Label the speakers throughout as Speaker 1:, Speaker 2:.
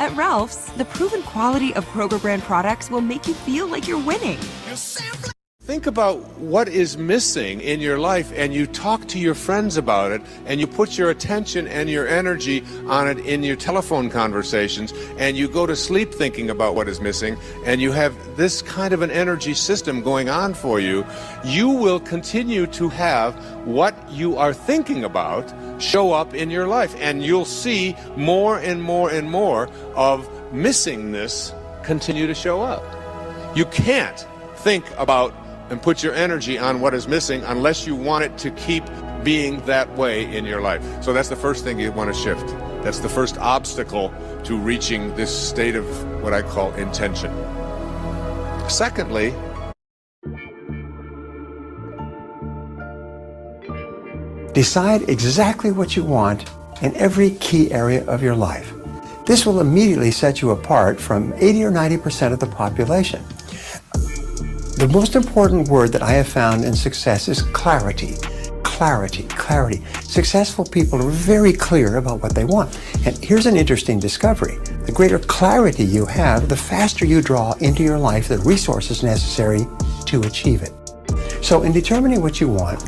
Speaker 1: At Ralph's, the proven quality of Kroger brand products will make you feel like you're winning.
Speaker 2: Think about what is missing in your life, and you talk to your friends about it, and you put your attention and your energy on it in your telephone conversations, and you go to sleep thinking about what is missing, and you have this kind of an energy system going on for you. You will continue to have what you are thinking about show up in your life, and you'll see more and more and more of missingness continue to show up. You can't think about and put your energy on what is missing unless you want it to keep being that way in your life. So that's the first thing you want to shift. That's the first obstacle to reaching this state of what I call intention. Secondly,
Speaker 3: decide exactly what you want in every key area of your life. This will immediately set you apart from 80 or 90% of the population. The most important word that I have found in success is clarity. Clarity, clarity. Successful people are very clear about what they want. And here's an interesting discovery. The greater clarity you have, the faster you draw into your life the resources necessary to achieve it. So in determining what you want,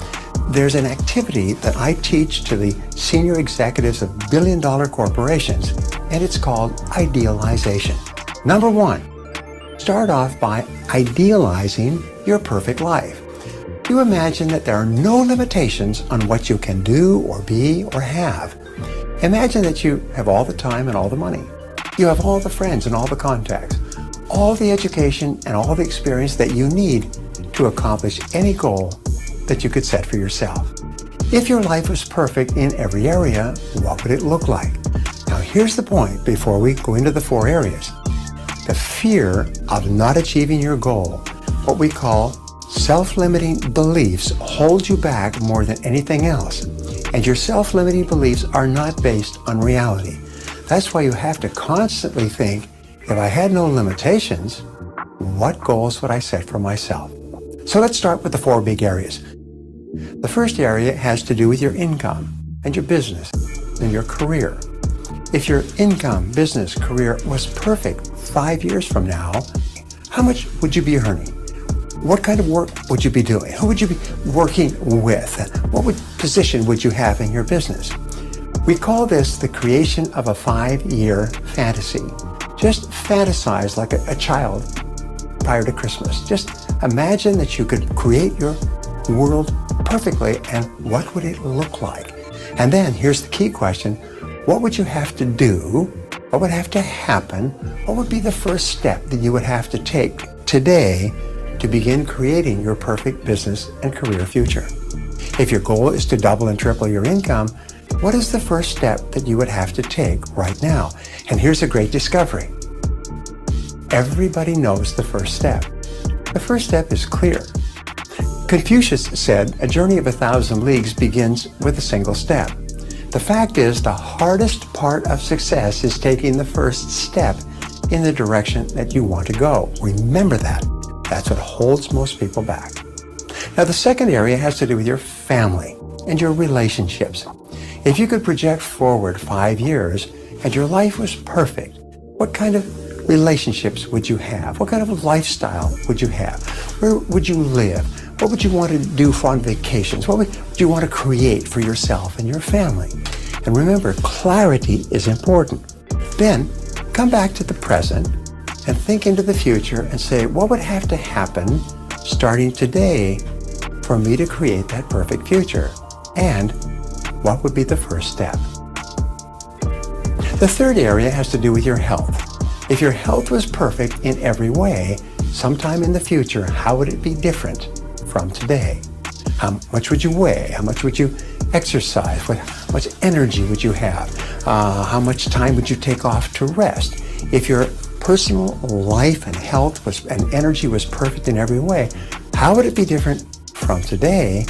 Speaker 3: there's an activity that I teach to the senior executives of billion-dollar corporations, and it's called idealization. Number one, start off by idealizing your perfect life. You imagine that there are no limitations on what you can do or be or have. Imagine that you have all the time and all the money. You have all the friends and all the contacts, all the education and all the experience that you need to accomplish any goal that you could set for yourself. If your life was perfect in every area, what would it look like? Now here's the point before we go into the 4 areas. The fear of not achieving your goal, what we call self-limiting beliefs, hold you back more than anything else. And your self-limiting beliefs are not based on reality. That's why you have to constantly think, if I had no limitations, what goals would I set for myself? So let's start with the 4 big areas. The first area has to do with your income and your business and your career. If your income, business, career was perfect 5 years from now, how much would you be earning? What kind of work would you be doing? Who would you be working with? What position would you have in your business? We call this the creation of a 5-year fantasy. Just fantasize like a child prior to Christmas. Just imagine that you could create your world perfectly, and what would it look like? And then here's the key question. What would you have to do? What would have to happen? What would be the first step that you would have to take today to begin creating your perfect business and career future? If your goal is to double and triple your income, what is the first step that you would have to take right now? And here's a great discovery. Everybody knows the first step. The first step is clear. Confucius said, a journey of 1,000 leagues begins with a single step. The fact is, the hardest part of success is taking the first step in the direction that you want to go. Remember that. That's what holds most people back. Now, the second area has to do with your family and your relationships. If you could project forward 5 years and your life was perfect, what kind of relationships would you have? What kind of lifestyle would you have? Where would you live? What would you want to do on vacations? What would you want to create for yourself and your family? And remember, clarity is important. Then come back to the present and think into the future and say, what would have to happen starting today for me to create that perfect future? And what would be the first step? The third area has to do with your health. If your health was perfect in every way, sometime in the future, how would it be different from today? How much would you weigh? How much would you exercise? How much energy would you have? How much time would you take off to rest? If your personal life and health and energy was perfect in every way, how would it be different from today?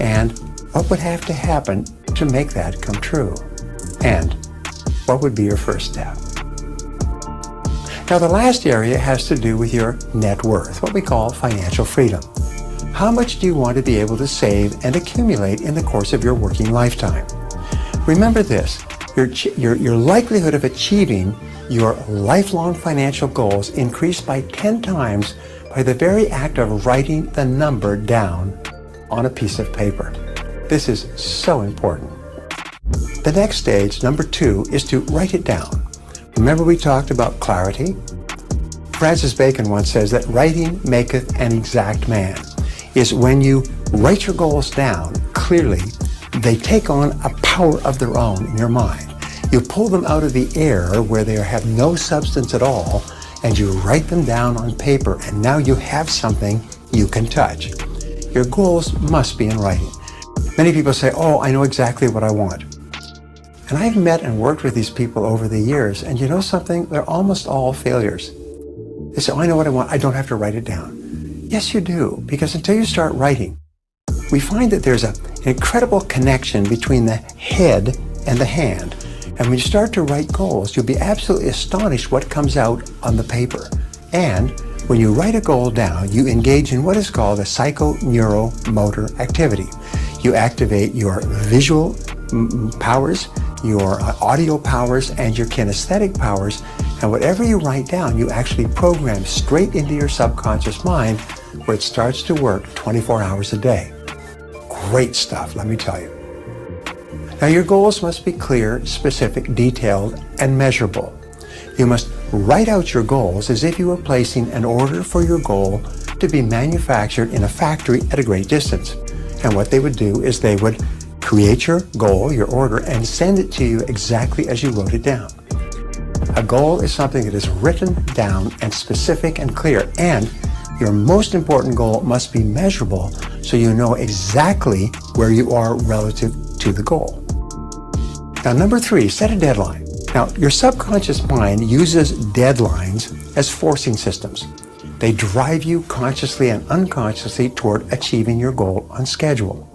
Speaker 3: And what would have to happen to make that come true? And what would be your first step? Now, the last area has to do with your net worth, what we call financial freedom. How much do you want to be able to save and accumulate in the course of your working lifetime? Remember this, your likelihood of achieving your lifelong financial goals increased by 10 times by the very act of writing the number down on a piece of paper. This is so important. The next stage, number 2, is to write it down. Remember we talked about clarity? Francis Bacon once says that writing maketh an exact man. Is when you write your goals down clearly, they take on a power of their own in your mind. You pull them out of the air where they have no substance at all, and you write them down on paper, and now you have something you can touch. Your goals must be in writing. Many people say, oh, I know exactly what I want. And I've met and worked with these people over the years, and you know something? They're almost all failures. They say, oh, I know what I want. I don't have to write it down. Yes, you do, because until you start writing, we find that there's an incredible connection between the head and the hand. And when you start to write goals, you'll be absolutely astonished what comes out on the paper. And when you write a goal down, you engage in what is called a psychoneuromotor activity. You activate your visual powers, your audio powers, and your kinesthetic powers. And whatever you write down, you actually program straight into your subconscious mind where it starts to work 24 hours a day. Great stuff, let me tell you. Now, your goals must be clear, specific, detailed, and measurable. You must write out your goals as if you were placing an order for your goal to be manufactured in a factory at a great distance. And what they would do is they would create your goal, your order, and send it to you exactly as you wrote it down. A goal is something that is written down and specific and clear, and your most important goal must be measurable so you know exactly where you are relative to the goal. Now, number 3, set a deadline. Now, your subconscious mind uses deadlines as forcing systems. They drive you consciously and unconsciously toward achieving your goal on schedule.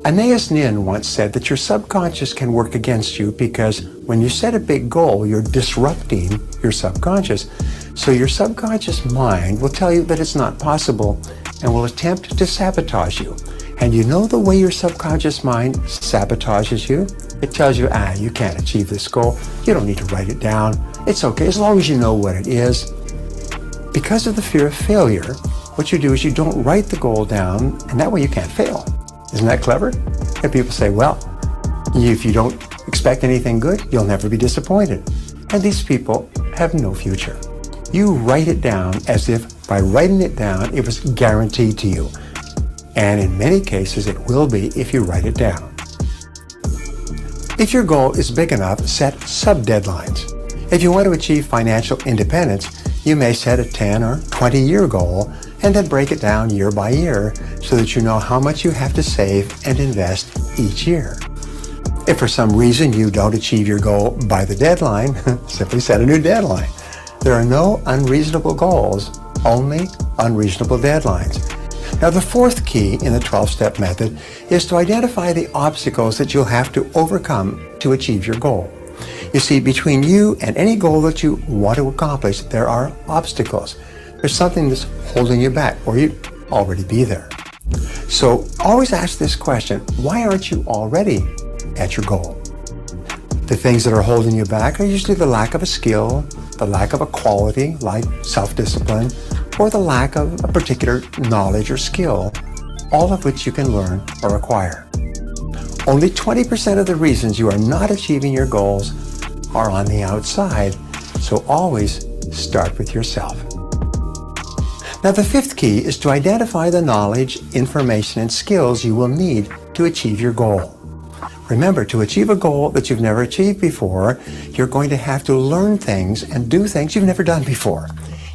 Speaker 3: Anais Nin once said that your subconscious can work against you because when you set a big goal, you're disrupting your subconscious. So your subconscious mind will tell you that it's not possible and will attempt to sabotage you. And you know the way your subconscious mind sabotages you? It tells you, you can't achieve this goal. You don't need to write it down. It's okay as long as you know what it is. Because of the fear of failure, what you do is you don't write the goal down, and that way you can't fail. Isn't that clever? And people say, well, if you don't expect anything good, you'll never be disappointed. And these people have no future. You write it down as if by writing it down, it was guaranteed to you. And in many cases, it will be if you write it down. If your goal is big enough, set sub-deadlines. If you want to achieve financial independence, you may set a 10 or 20-year goal and then break it down year by year so that you know how much you have to save and invest each year. If for some reason you don't achieve your goal by the deadline, simply set a new deadline. There are no unreasonable goals, only unreasonable deadlines. Now, the 4th key in the 12-step method is to identify the obstacles that you'll have to overcome to achieve your goal. You see, between you and any goal that you want to accomplish, there are obstacles. There's something that's holding you back, or you'd already be there. So always ask this question, why aren't you already at your goal? The things that are holding you back are usually the lack of a skill, the lack of a quality like self-discipline, or the lack of a particular knowledge or skill, all of which you can learn or acquire. Only 20% of the reasons you are not achieving your goals are on the outside, so always start with yourself. Now, the 5th key is to identify the knowledge, information, and skills you will need to achieve your goal. Remember, to achieve a goal that you've never achieved before, you're going to have to learn things and do things you've never done before.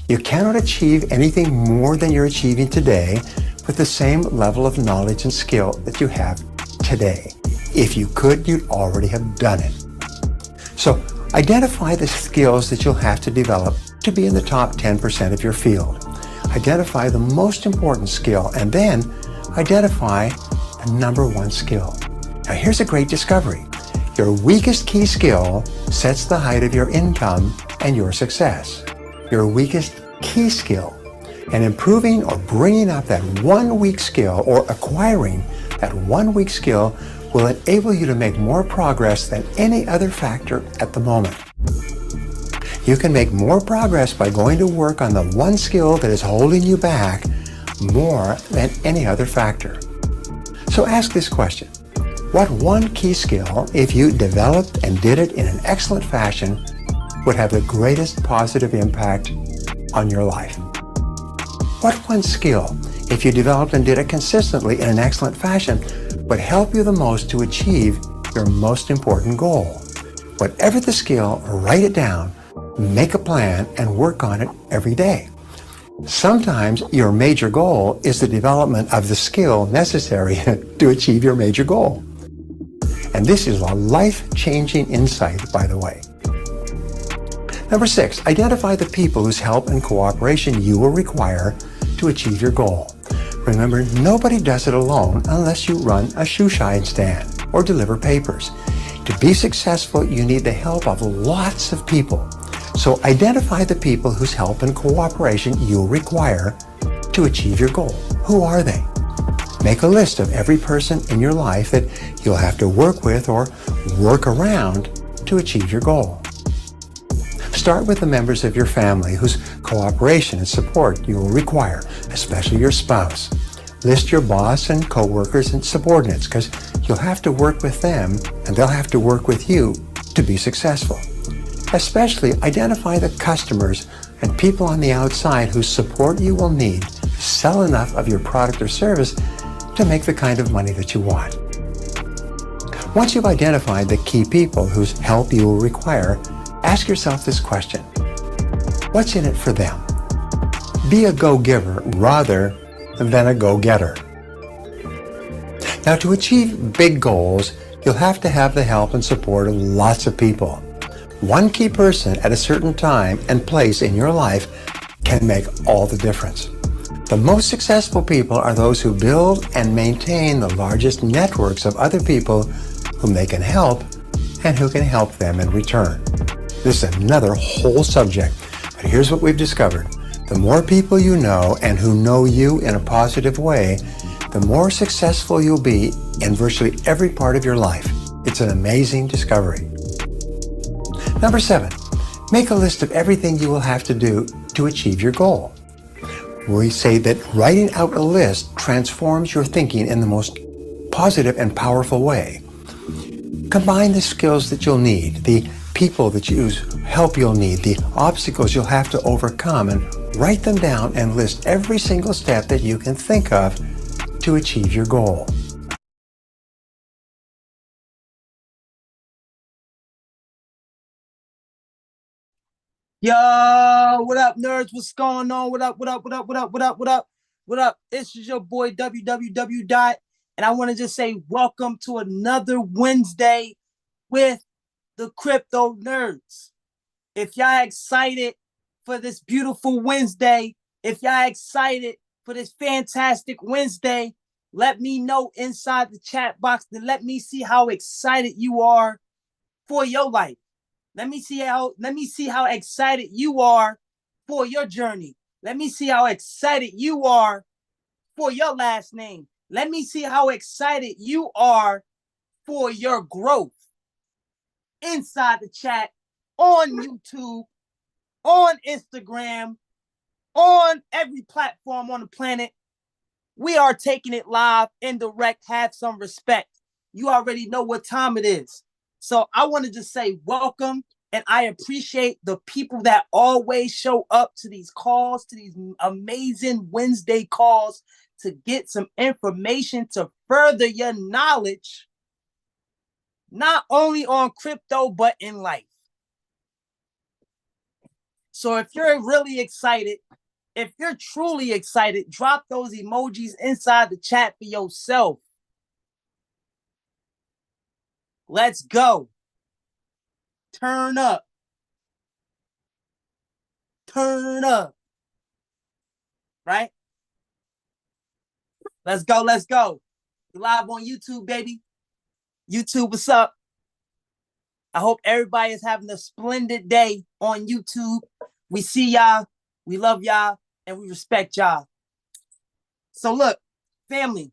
Speaker 3: You cannot achieve anything more than you're achieving today with the same level of knowledge and skill that you have today. If you could, you'd already have done it. So, identify the skills that you'll have to develop to be in the top 10% of your field. Identify the most important skill, and then identify the number 1 skill. Now, here's a great discovery. Your weakest key skill sets the height of your income and your success. Your weakest key skill. And improving or bringing up that one weak skill or acquiring that one weak skill will enable you to make more progress than any other factor at the moment. You can make more progress by going to work on the one skill that is holding you back more than any other factor. So ask this question. What one key skill, if you developed and did it in an excellent fashion, would have the greatest positive impact on your life? What one skill, if you developed and did it consistently in an excellent fashion, would help you the most to achieve your most important goal? Whatever the skill, write it down, make a plan, and work on it every day. Sometimes your major goal is the development of the skill necessary to achieve your major goal. And this is a life-changing insight, by the way. Number 6, identify the people whose help and cooperation you will require to achieve your goal. Remember, nobody does it alone unless you run a shoe shine stand or deliver papers. To be successful, you need the help of lots of people. So identify the people whose help and cooperation you'll require to achieve your goal. Who are they? Make a list of every person in your life that you'll have to work with or work around to achieve your goal. Start with the members of your family whose cooperation and support you will require, especially your spouse. List your boss and coworkers and subordinates because you'll have to work with them and they'll have to work with you to be successful. Especially identify the customers and people on the outside whose support you will need to sell enough of your product or service to make the kind of money that you want. Once you've identified the key people whose help you will require, ask yourself this question. What's in it for them? Be a go-giver rather than a go-getter. Now, to achieve big goals, you'll have to have the help and support of lots of people. One key person at a certain time and place in your life can make all the difference. The most successful people are those who build and maintain the largest networks of other people whom they can help and who can help them in return. This is another whole subject, but here's what we've discovered. The more people you know and who know you in a positive way, the more successful you'll be in virtually every part of your life. It's an amazing discovery. Number 7, make a list of everything you will have to do to achieve your goal. We say that writing out a list transforms your thinking in the most positive and powerful way. Combine the skills that you'll need, the people that help you'll need, the obstacles you'll have to overcome, and write them down and list every single step that you can think of to achieve your goal.
Speaker 4: Yo, what up, nerds? What's going on? What up? What up? This is your boy www. And I want to just say welcome to another Wednesday with the Crypto Nerds. If y'all excited for this beautiful Wednesday, if y'all excited for this fantastic Wednesday, let me know inside the chat box and let me see how excited you are for your life. Let me see how excited you are for your journey. Let me see how excited you are for your last name. Let me see how excited you are for your growth. Inside the chat, on YouTube, on Instagram, on every platform on the planet, we are taking it live and direct. Have some respect. You already know what time it is. So I want to just say welcome, and I appreciate the people that always show up to these calls, to these amazing Wednesday calls, to get some information to further your knowledge, not only on crypto, but in life. So if you're really excited, if you're truly excited, drop those emojis inside the chat for yourself. Let's go. Turn up. Turn up. Right? Let's go. We're live on YouTube, baby. YouTube, what's up? I hope everybody is having a splendid day on YouTube. We see y'all, we love y'all, and we respect y'all. So look, family,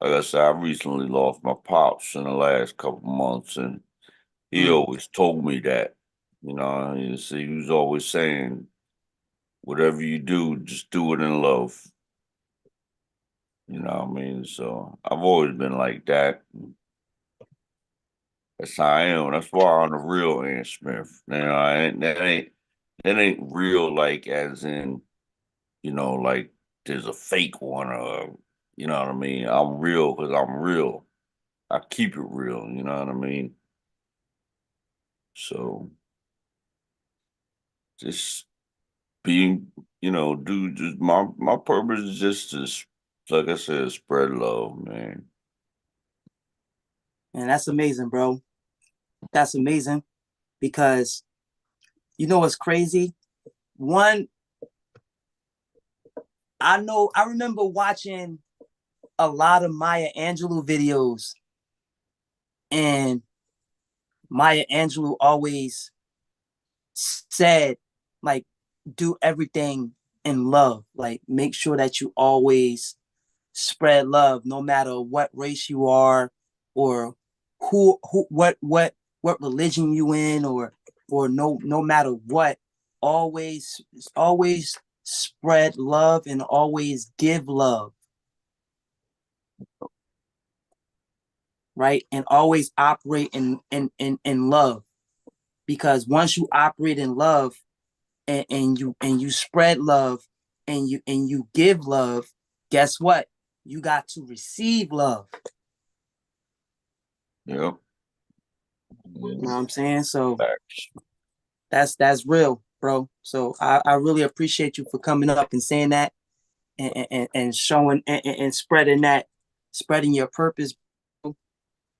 Speaker 5: like I said, I recently lost my pops in the last couple months, and he always told me that, you know, he was always saying, whatever you do, just do it in love. You know what I mean? So I've always been like that. That's how I am. That's why I'm the real Ant Smith. You know, that ain't real like as in, you know, like there's a fake one or you know what I mean? I'm real because I'm real. I keep it real, you know what I mean? So just being, dude, just my purpose is just to like I said, spread love, man.
Speaker 4: And that's amazing, bro. That's amazing because you know what's crazy? One, I remember watching a lot of Maya Angelou videos, and Maya Angelou always said, like, do everything in love. Like, make sure that you always spread love, no matter what race you are, or what religion you in, or no matter what. Always spread love and always give love, right? And always operate in love, because once you operate in love, and you spread love, and you give love, guess what? You got to receive love.
Speaker 5: Yep.
Speaker 4: You know what I'm saying? So
Speaker 5: Facts.
Speaker 4: that's real, bro. So I really appreciate you for coming up and saying that, and showing and spreading your purpose.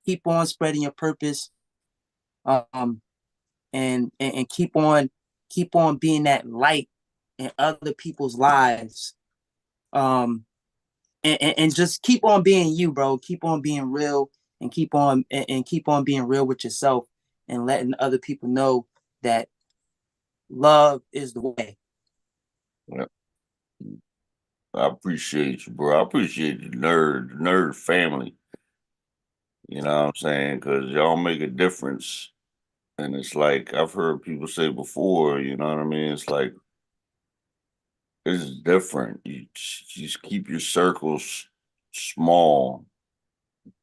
Speaker 4: Keep on spreading your purpose. And keep on being that light in other people's lives. And just keep on being you, bro. Keep on being real, and keep on being real with yourself, and letting other people know that love is the way.
Speaker 5: Yep. I appreciate you, bro. I appreciate the nerd family. You know what I'm saying? Because y'all make a difference. And it's like I've heard people say before, you know what I mean? It's like it's different. You just keep your circles small.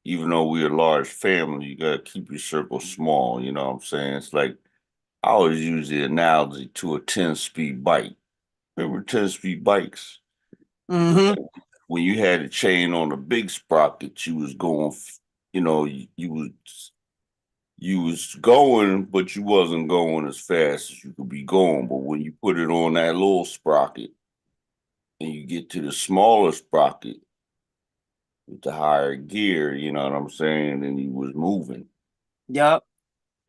Speaker 5: Even though we're a large family, you gotta keep your circle small, you know what I'm saying? It's like I always use the analogy to a 10-speed bike. Remember 10-speed bikes?
Speaker 4: Mm-hmm.
Speaker 5: When you had a chain on a big sprocket, you was going, you was going, but you wasn't going as fast as you could be going. But when you put it on that little sprocket and you get to the smaller sprocket with the higher gear, you know what I'm saying? And you was moving.
Speaker 4: Yep.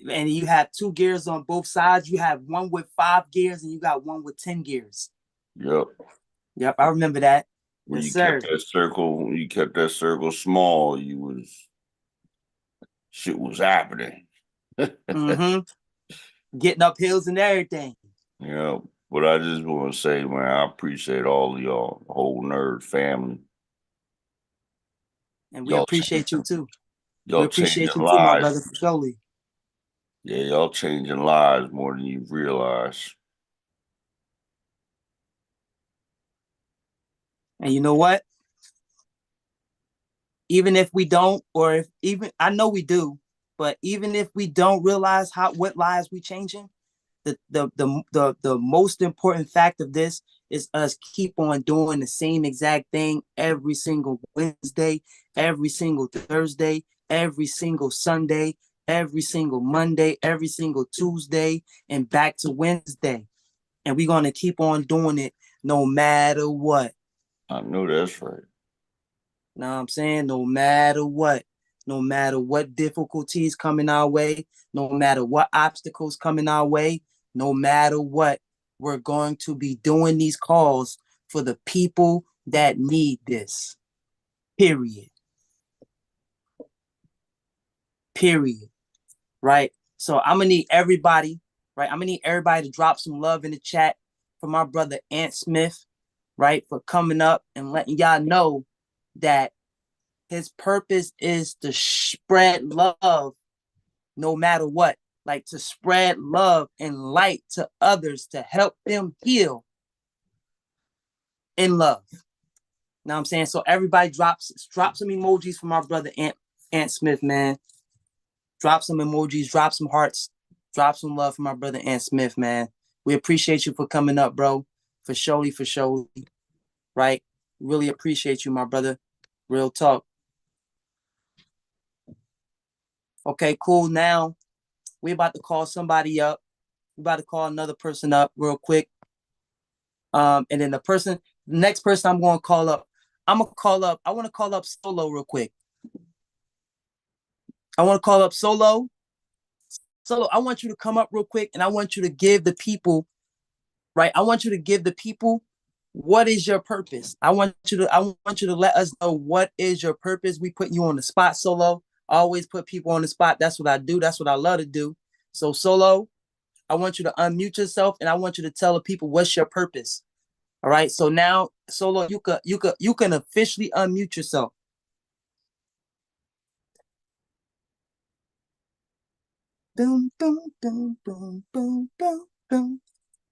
Speaker 4: And you have two gears on both sides. You have one with 5 gears, and you got one with 10 gears.
Speaker 5: Yep.
Speaker 4: Yep, I remember that.
Speaker 5: When
Speaker 4: Yes, sir.
Speaker 5: you kept that circle small, shit was happening.
Speaker 4: Mm-hmm. Getting up hills and everything.
Speaker 5: Yeah, but I just want to say, man, I appreciate all of y'all, the whole nerd family.
Speaker 4: And we
Speaker 5: Y'all,
Speaker 4: appreciate you too. We
Speaker 5: y'all changing
Speaker 4: appreciate you too, my brother,
Speaker 5: lives.
Speaker 4: for surely.
Speaker 5: Yeah, y'all changing lives more than you realize.
Speaker 4: And you know what? Even if we don't, or if even I know we do, but even if we don't realize what lives we changing, the most important fact of this is us keep on doing the same exact thing every single Wednesday, every single Thursday, every single Sunday, every single Monday, every single Tuesday, and back to Wednesday. And we're gonna keep on doing it no matter what.
Speaker 5: I know that's right.
Speaker 4: Know what I'm saying? No matter what. No matter what difficulties coming our way, no matter what obstacles coming our way, no matter what, we're going to be doing these calls for the people that need this. Period. Period. Right? So I'm gonna need everybody, right? I'm gonna need everybody to drop some love in the chat for my brother Ant Smith, right? For coming up and letting y'all know that His purpose is to spread love no matter what. Like to spread love and light to others to help them heal in love. You know what I'm saying? So everybody drop some emojis for my brother Ant Smith, man. Drop some emojis, drop some hearts, drop some love for my brother Ant Smith, man. We appreciate you for coming up, bro. For surely, right? Really appreciate you, my brother. Real talk. Okay, cool. Now we're about to call somebody up. We're about to call another person up real quick. And then the next person I'm going to call up, I want to call up Solo real quick. I want to call up Solo. Solo, I want you to come up real quick and I want you to give the people, right? I want you to give the people what is your purpose. I want you to let us know what is your purpose. We put you on the spot, Solo. I always put people on the spot. That's what I do. That's what I love to do. So Solo, I want you to unmute yourself and I want you to tell the people what's your purpose. All right. So now, Solo, you can officially unmute yourself. Boom, boom, boom, boom, boom, boom, boom,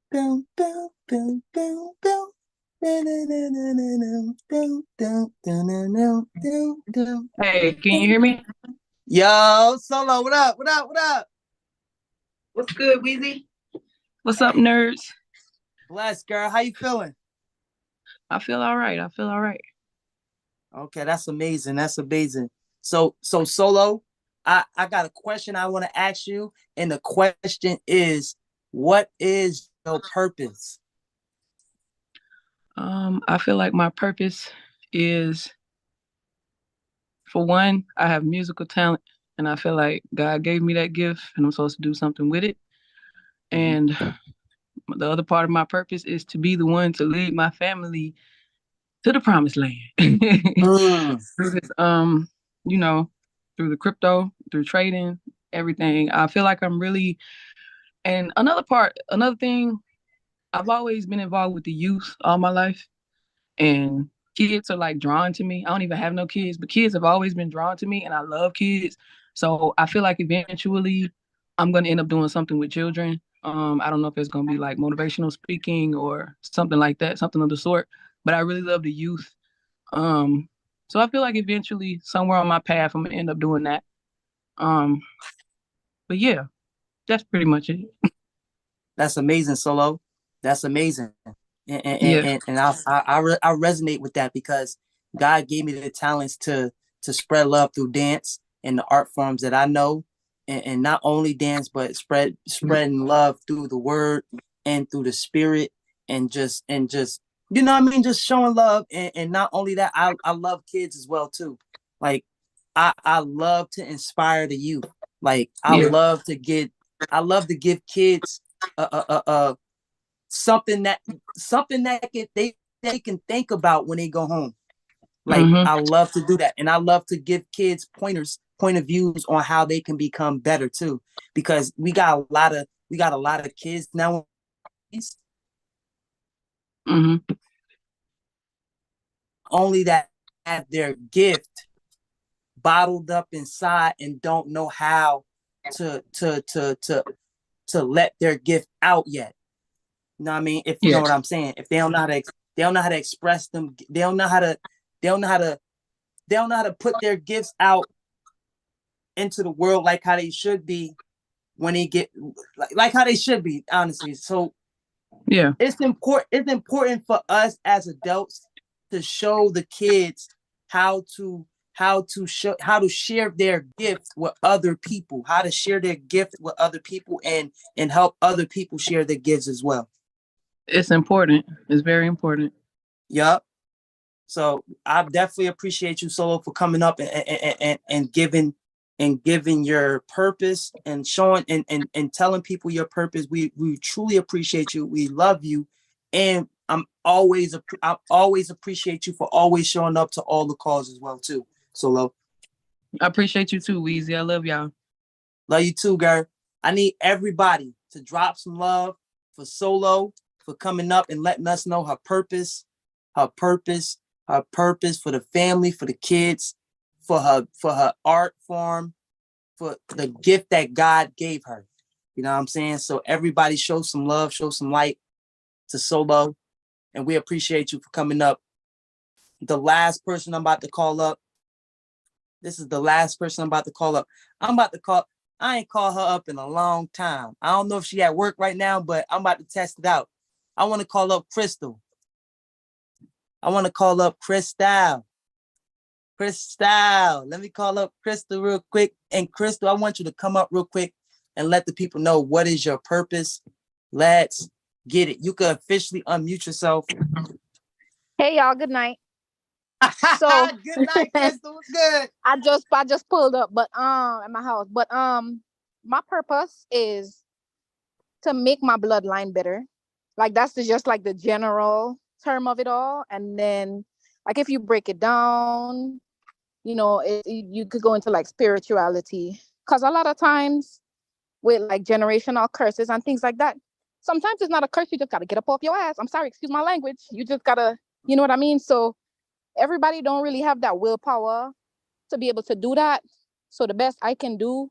Speaker 4: boom, boom, boom, boom, boom.
Speaker 6: Hey, can you hear me?
Speaker 4: Yo, Solo, what up? What up? What up?
Speaker 6: What's good, Weezy? What's up, nerds?
Speaker 4: Bless, girl. How you feeling?
Speaker 6: I feel all right.
Speaker 4: Okay, that's amazing. That's amazing. So Solo, I got a question I want to ask you, and the question is, what is your purpose?
Speaker 6: I feel like my purpose is, for one, I have musical talent, and I feel like God gave me that gift, and I'm supposed to do something with it. And the other part of my purpose is to be the one to lead my family to the promised land. Through this, through the crypto, through trading, everything. I feel like I'm really, and another thing, I've always been involved with the youth all my life, and kids are like drawn to me. I don't even have no kids, but kids have always been drawn to me, and I love kids. So I feel like eventually I'm gonna end up doing something with children. I don't know if it's gonna be like motivational speaking or something like that, something of the sort. But I really love the youth. So I feel like eventually, somewhere on my path, I'm gonna end up doing that. But yeah, that's pretty much it.
Speaker 4: That's amazing, Solo. That's amazing.
Speaker 6: Yeah.
Speaker 4: And I resonate with that because God gave me the talents to spread love through dance and the art forms that I know, and not only dance but spreading love through the word and through the spirit, and just you know what I mean, just showing love, and not only that, I love kids as well too. Like I love to inspire the youth. Like I love to give kids something that they can think about when they go home. Like I love to do that, and I love to give kids point of views on how they can become better too, because we got a lot of kids now. Only that have their gift bottled up inside and don't know how to let their gift out yet. You know what I mean? If you know what I'm saying. If they don't know how to express them, they don't know how to put their gifts out into the world like how they should be when they get like how they should be, honestly. So it's important for us as adults to show the kids how to share their gift with other people, how to share their gift with other people, and help other people share their gifts as well.
Speaker 6: It's important. It's very important.
Speaker 4: Yup. So I definitely appreciate you, Solo, for coming up and giving your purpose and showing and telling people your purpose. We truly appreciate you. We love you, and I always appreciate you for always showing up to all the calls as well too, Solo.
Speaker 6: I appreciate you too, Weezy. I love y'all.
Speaker 4: Love you too, girl. I need everybody to drop some love for Solo for coming up and letting us know her purpose for the family, for the kids. for her art form, for the gift that God gave her. You know what I'm saying? So everybody show some love, show some light to Solo. And we appreciate you for coming up. The last person I'm about to call up. This is the last person I'm about to call up. I ain't called her up in a long time. I don't know if she at work right now, but I'm about to test it out. I want to call up Crystal. Crystal. Let me call up Crystal real quick. And Crystal, I want you to come up real quick and let the people know what is your purpose. Let's get it. You can officially unmute yourself.
Speaker 7: Hey y'all, good night. So
Speaker 4: good night, Crystal. What's good?
Speaker 7: I just pulled up, but at my house. But my purpose is to make my bloodline better. Like that's just like the general term of it all. And then like if you break it down, you know, you could go into like spirituality. Because a lot of times with like generational curses and things like that, sometimes it's not a curse. You just got to get up off your ass. I'm sorry, excuse my language. You just got to, you know what I mean? So everybody don't really have that willpower to be able to do that. So the best I can do,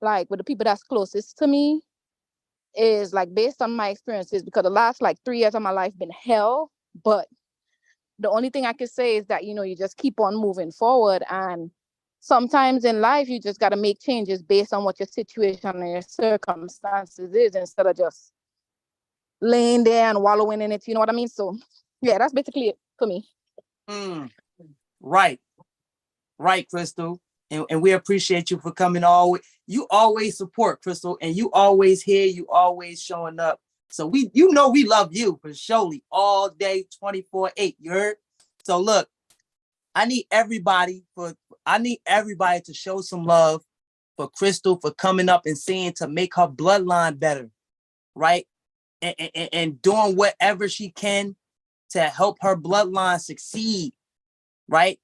Speaker 7: like with the people that's closest to me, is like based on my experiences, because the last like 3 years of my life been hell. But the only thing I can say is that, you know, you just keep on moving forward. And sometimes in life, you just got to make changes based on what your situation and your circumstances is, instead of just laying there and wallowing in it. You know what I mean? So yeah, that's basically it for me.
Speaker 4: Right, Crystal. And we appreciate you for coming. You always support, Crystal, and you always here, you always showing up. So we love you for surely all day, 24/8. You heard? So look, I need everybody to show some love for Crystal for coming up and saying to make her bloodline better, right? And doing whatever she can to help her bloodline succeed, right?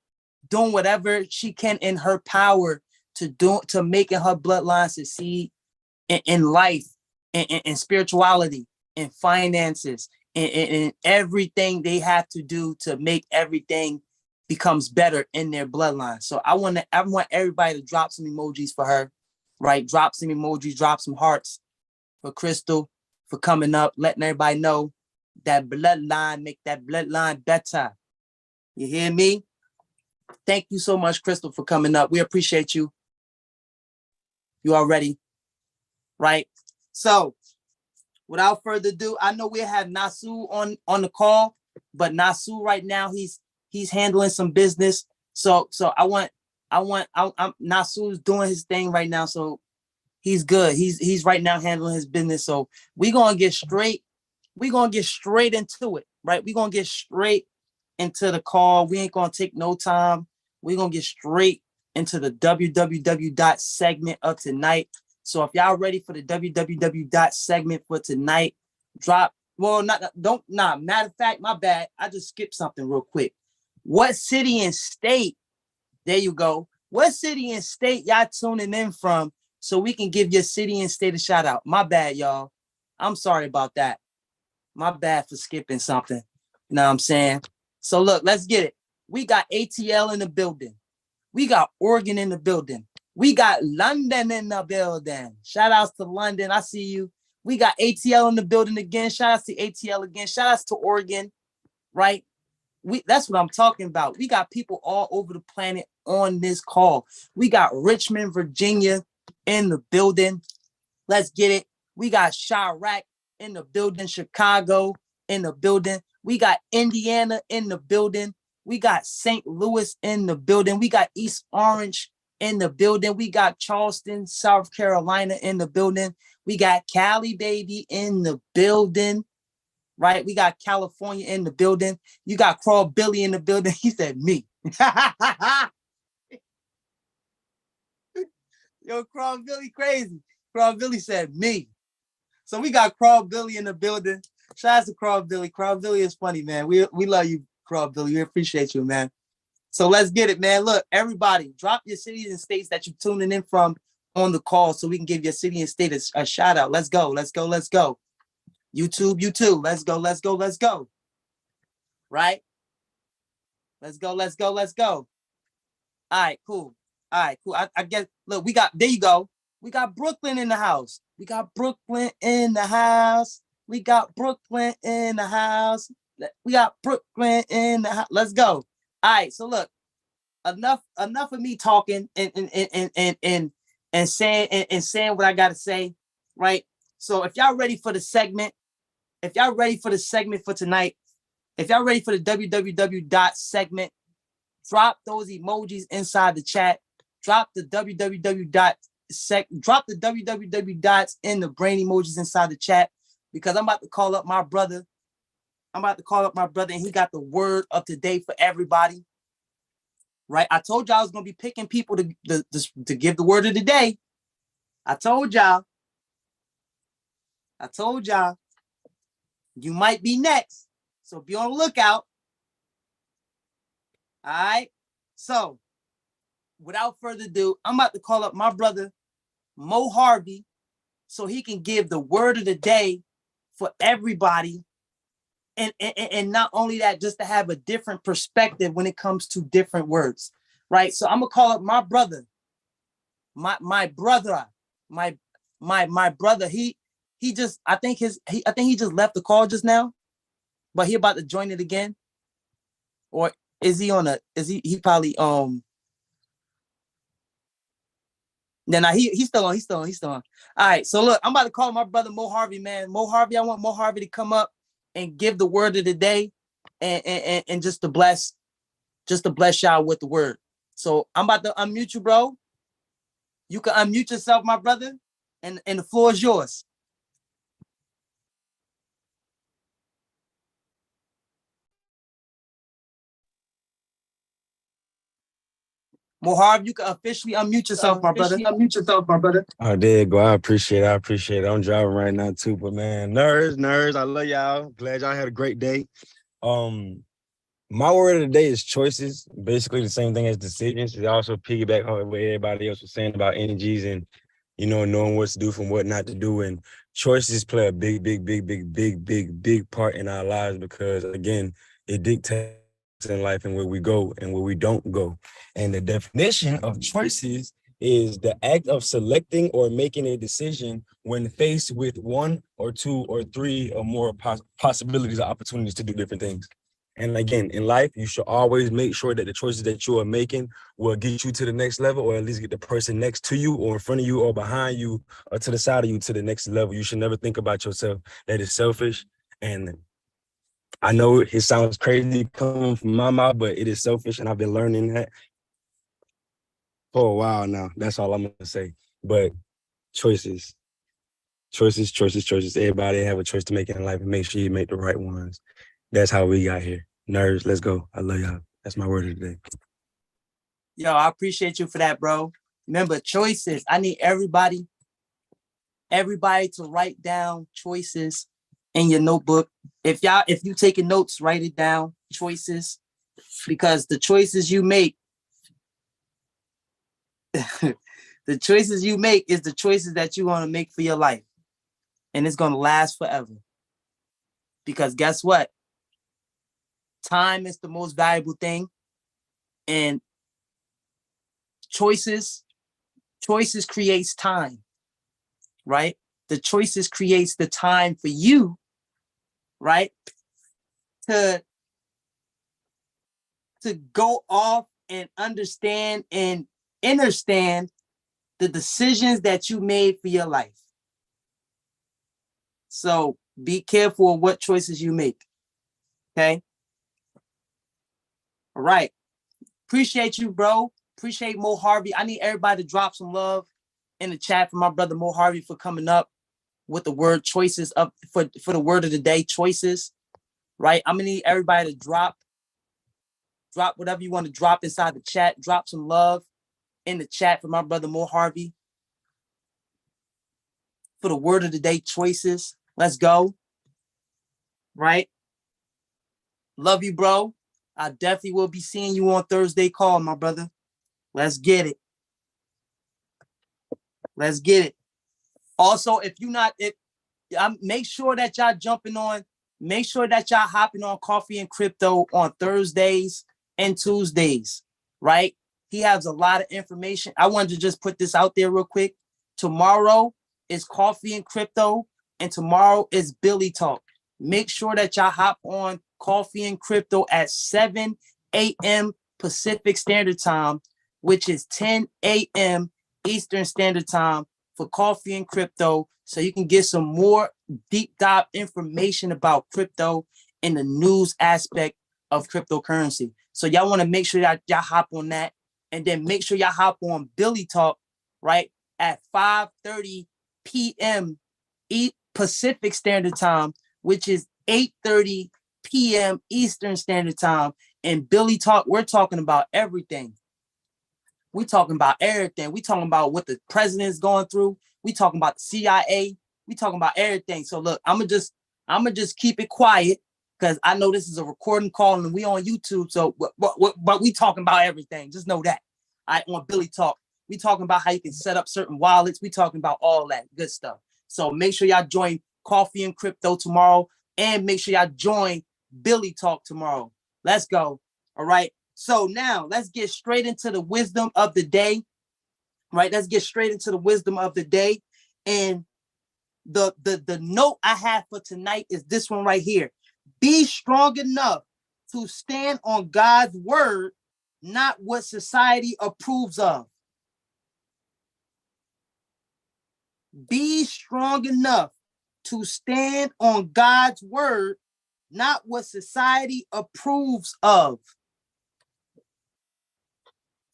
Speaker 4: Doing whatever she can in her power to making her bloodline succeed in life, in spirituality, in finances, in everything they have to do to make everything becomes better in their bloodline. So I want everybody to drop some emojis for her, right? Drop some emojis, drop some hearts for Crystal for coming up, letting everybody know that bloodline, make that bloodline better. You hear me? Thank you so much, Crystal, for coming up. We appreciate you. You already, right? So without further ado, I know we have Nasu on the call, but Nasu right now, he's handling some business. So Nasu's doing his thing right now. So he's good. He's right now handling his business. So we're gonna get straight into it, right? We're gonna get straight into the call. We ain't gonna take no time. We're gonna get straight into the www segment of tonight. So if y'all ready for the www segment for tonight, matter of fact, my bad. I just skipped something real quick. What city and state? There you go. What city and state y'all tuning in from so we can give your city and state a shout out? My bad, y'all. I'm sorry about that. My bad for skipping something. You know what I'm saying? So look, let's get it. We got ATL in the building. We got Oregon in the building. We got London in the building. Shout outs to London. I see you. We got ATL in the building again. Shout outs to ATL again. Shout outs to Oregon, right? That's what I'm talking about. We got people all over the planet on this call. We got Richmond, Virginia in the building. Let's get it. We got Chirac in the building. Chicago in the building. We got Indiana in the building. We got St. Louis in the building. We got East Orange in the building. We got Charleston, South Carolina in the building. We got Cali, baby, in the building, right? We got California in the building. You got Crawl Billy in the building. He said, me. Yo, Crawl Billy crazy. Crawl Billy said, me. So we got Crawl Billy in the building. Shout out to Crawl Billy. Crawl Billy is funny, man. We love you, Crawl Billy. We appreciate you, man. So let's get it, man. Look, everybody, drop your cities and states that you're tuning in from on the call so we can give your city and state a shout out. Let's go. YouTube. Let's go. Right? Let's go. All right, cool. All right, cool. I guess, look, there you go. We got Brooklyn in the house. We got Brooklyn in the house. We got Brooklyn in the house. We got Brooklyn in the house. Let's go. All right, so look, enough of me talking and saying what I gotta say, right? So if y'all ready for the segment, for tonight, if y'all ready for the www segment, drop those emojis inside the chat. Drop the www dots in the brain emojis inside the chat, because I'm about to call up my brother. And he got the word of the day for everybody. Right? I told y'all I was gonna be picking people to give the word of the day. I told y'all. You might be next, so be on the lookout. All right. So, without further ado, I'm about to call up my brother Mo Harvey, so he can give the word of the day for everybody. And not only that, just to have a different perspective when it comes to different words, right? So I'm gonna call up my brother, my brother. He just, I think he just left the call just now, but he about to join it again, or is he he probably he's still on. All right, so look, I'm about to call my brother Mo Harvey, man. Mo Harvey, I want Mo Harvey to come up and give the word of the day, and just to bless y'all with the word. So I'm about to unmute you, bro. You can unmute yourself, my brother, and the floor is yours. Mo Harvey, you can officially unmute yourself, my brother.
Speaker 8: Oh, there you go. I appreciate it. I'm driving right now too, but man, nerds, I love y'all. Glad y'all had a great day. My word of the day is choices. Basically the same thing as decisions. It also piggyback on what everybody else was saying about energies and, knowing what to do from what not to do. And choices play a big part in our lives, because again, it dictates in life and where we go and where we don't go. And the definition of choices is the act of selecting or making a decision when faced with one or two or three or more possibilities or opportunities to do different things. And again, in life, you should always make sure that the choices that you are making will get you to the next level, or at least get the person next to you or in front of you or behind you or to the side of you to the next level. You should never think about yourself. That is selfish. And I know it sounds crazy coming from my mouth, but it is selfish. And I've been learning that for a while now. That's all I'm going to say. But choices. Everybody have a choice to make in life, and make sure you make the right ones. That's how we got here. Nerds, let's go. I love y'all. That's my word of the day.
Speaker 4: Yo, I appreciate you for that, bro. Remember, choices. I need everybody to write down choices in your notebook. If you taking notes, write it down. Choices, because the choices you make, the choices you make is the choices that you want to make for your life, and it's gonna last forever. Because guess what? Time is the most valuable thing, and choices creates time, right? The choices creates the time for you, right? To go off and understand and understand the decisions that you made for your life. So be careful of what choices you make. Okay. All right. Appreciate you, bro. Appreciate Mo Harvey. I need everybody to drop some love in the chat for my brother Mo Harvey for coming up with the word choices up for the word of the day, choices. Right. I'm gonna need everybody to drop whatever you want to drop inside the chat. Drop some love in the chat for my brother Mo Harvey for the word of the day, choices. Let's go. Right. Love you, bro. I definitely will be seeing you on Thursday call, my brother. Let's get it. Let's get it. Also, make sure that y'all jumping on, make sure that y'all hopping on Coffee and Crypto on Thursdays and Tuesdays, right? He has a lot of information. I wanted to just put this out there real quick. Tomorrow is Coffee and Crypto, and tomorrow is Billy Talk. Make sure that y'all hop on Coffee and Crypto at 7 a.m. Pacific Standard Time, which is 10 a.m. Eastern Standard Time for Coffee and Crypto, so you can get some more deep dive information about crypto and the news aspect of cryptocurrency. So y'all want to make sure that y'all hop on that, and then make sure y'all hop on Billy Talk, right, at 5:30 p.m. Pacific Standard Time, which is 8:30 p.m. Eastern Standard Time. And Billy Talk, we're talking about everything. We talking about everything. We talking about what the president is going through. We talking about the CIA. We talking about everything. So look, I'm gonna just keep it quiet, because I know this is a recording call and we on YouTube. So but we talking about everything. Just know that. I on Billy Talk. We talking about how you can set up certain wallets. We talking about all that good stuff. So make sure y'all join Coffee and Crypto tomorrow, and make sure y'all join Billy Talk tomorrow. Let's go. All right. So now let's get straight into the wisdom of the day. Right. Let's get straight into the wisdom of the day. And the note I have for tonight is this one right here. Be strong enough to stand on God's word, not what society approves of. Be strong enough to stand on God's word, not what society approves of.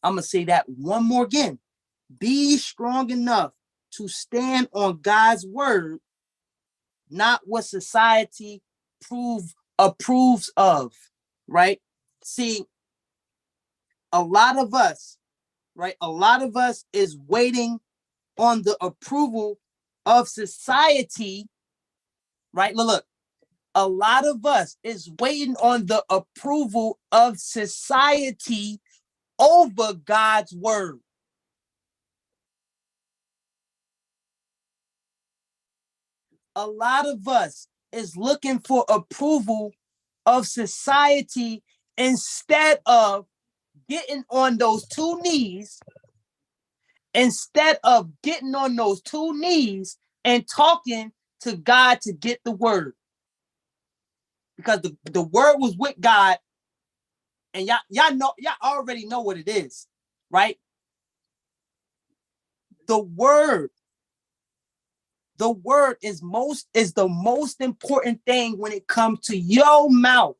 Speaker 4: I'm going to say that one more again. Be strong enough to stand on God's word, not what society approves of, right? See, a lot of us, right? A lot of us is waiting on the approval of society, right? Look, a lot of us is waiting on the approval of society over God's word. A lot of us is looking for approval of society instead of getting on those two knees, and talking to God to get the word. Because the word was with God, and y'all already know what it is, right? The word is the most important thing when it comes to your mouth,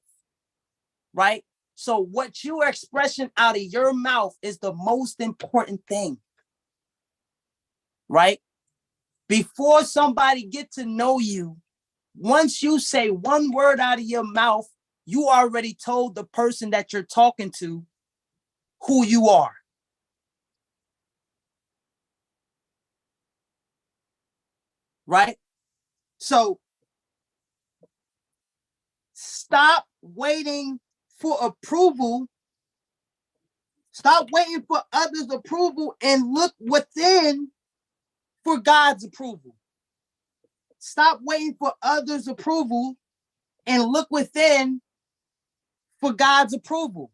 Speaker 4: right? So what you are expressing out of your mouth is the most important thing, right? Before somebody get to know you, once you say one word out of your mouth, you already told the person that you're talking to who you are. Right? So stop waiting for approval. Stop waiting for others' approval and look within for God's approval. Stop waiting for others' approval and look within for God's approval.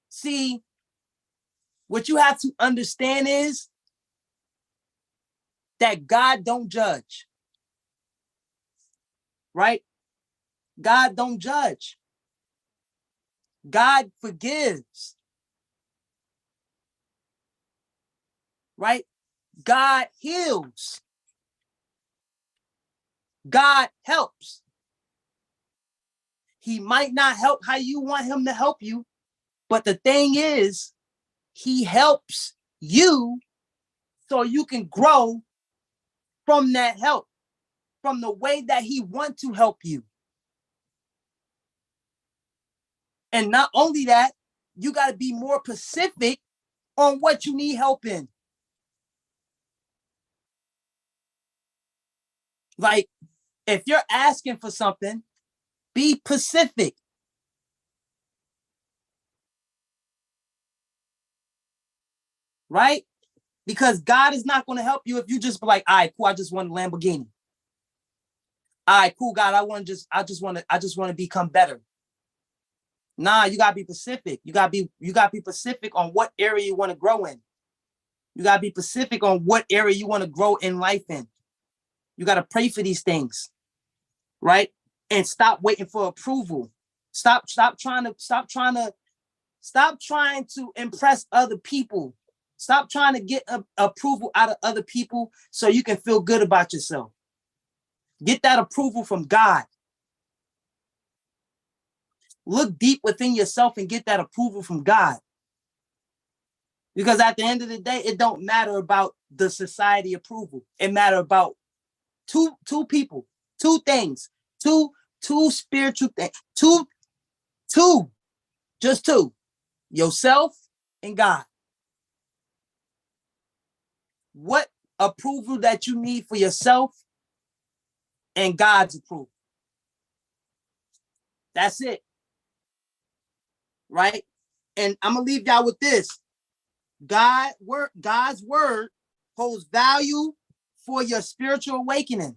Speaker 4: See, what you have to understand is that God don't judge, right? God don't judge. God forgives, right? God heals. God helps. He might not help how you want him to help you, but the thing is, he helps you so you can grow from that help, from the way that he wants to help you. And not only that, you got to be more specific on what you need help in. Like, if you're asking for something, be specific. Right? Because God is not going to help you if you just be like, all right, cool, I just want a Lamborghini. All right, cool, God, I just want to become better. Nah, you gotta be specific. You gotta be specific on what area you want to grow in. You gotta be specific on what area you want to grow in life in. You gotta pray for these things, right? And stop waiting for approval. Stop trying to impress other people. Stop trying to get approval out of other people so you can feel good about yourself. Get that approval from God. Look deep within yourself and get that approval from God. Because at the end of the day, it don't matter about the society approval. It matter about two people, two things, two spiritual things, just two, yourself and God. What approval that you need for yourself and God's approval. That's it. Right? And I'm gonna leave y'all with this. God's word holds value for your spiritual awakening.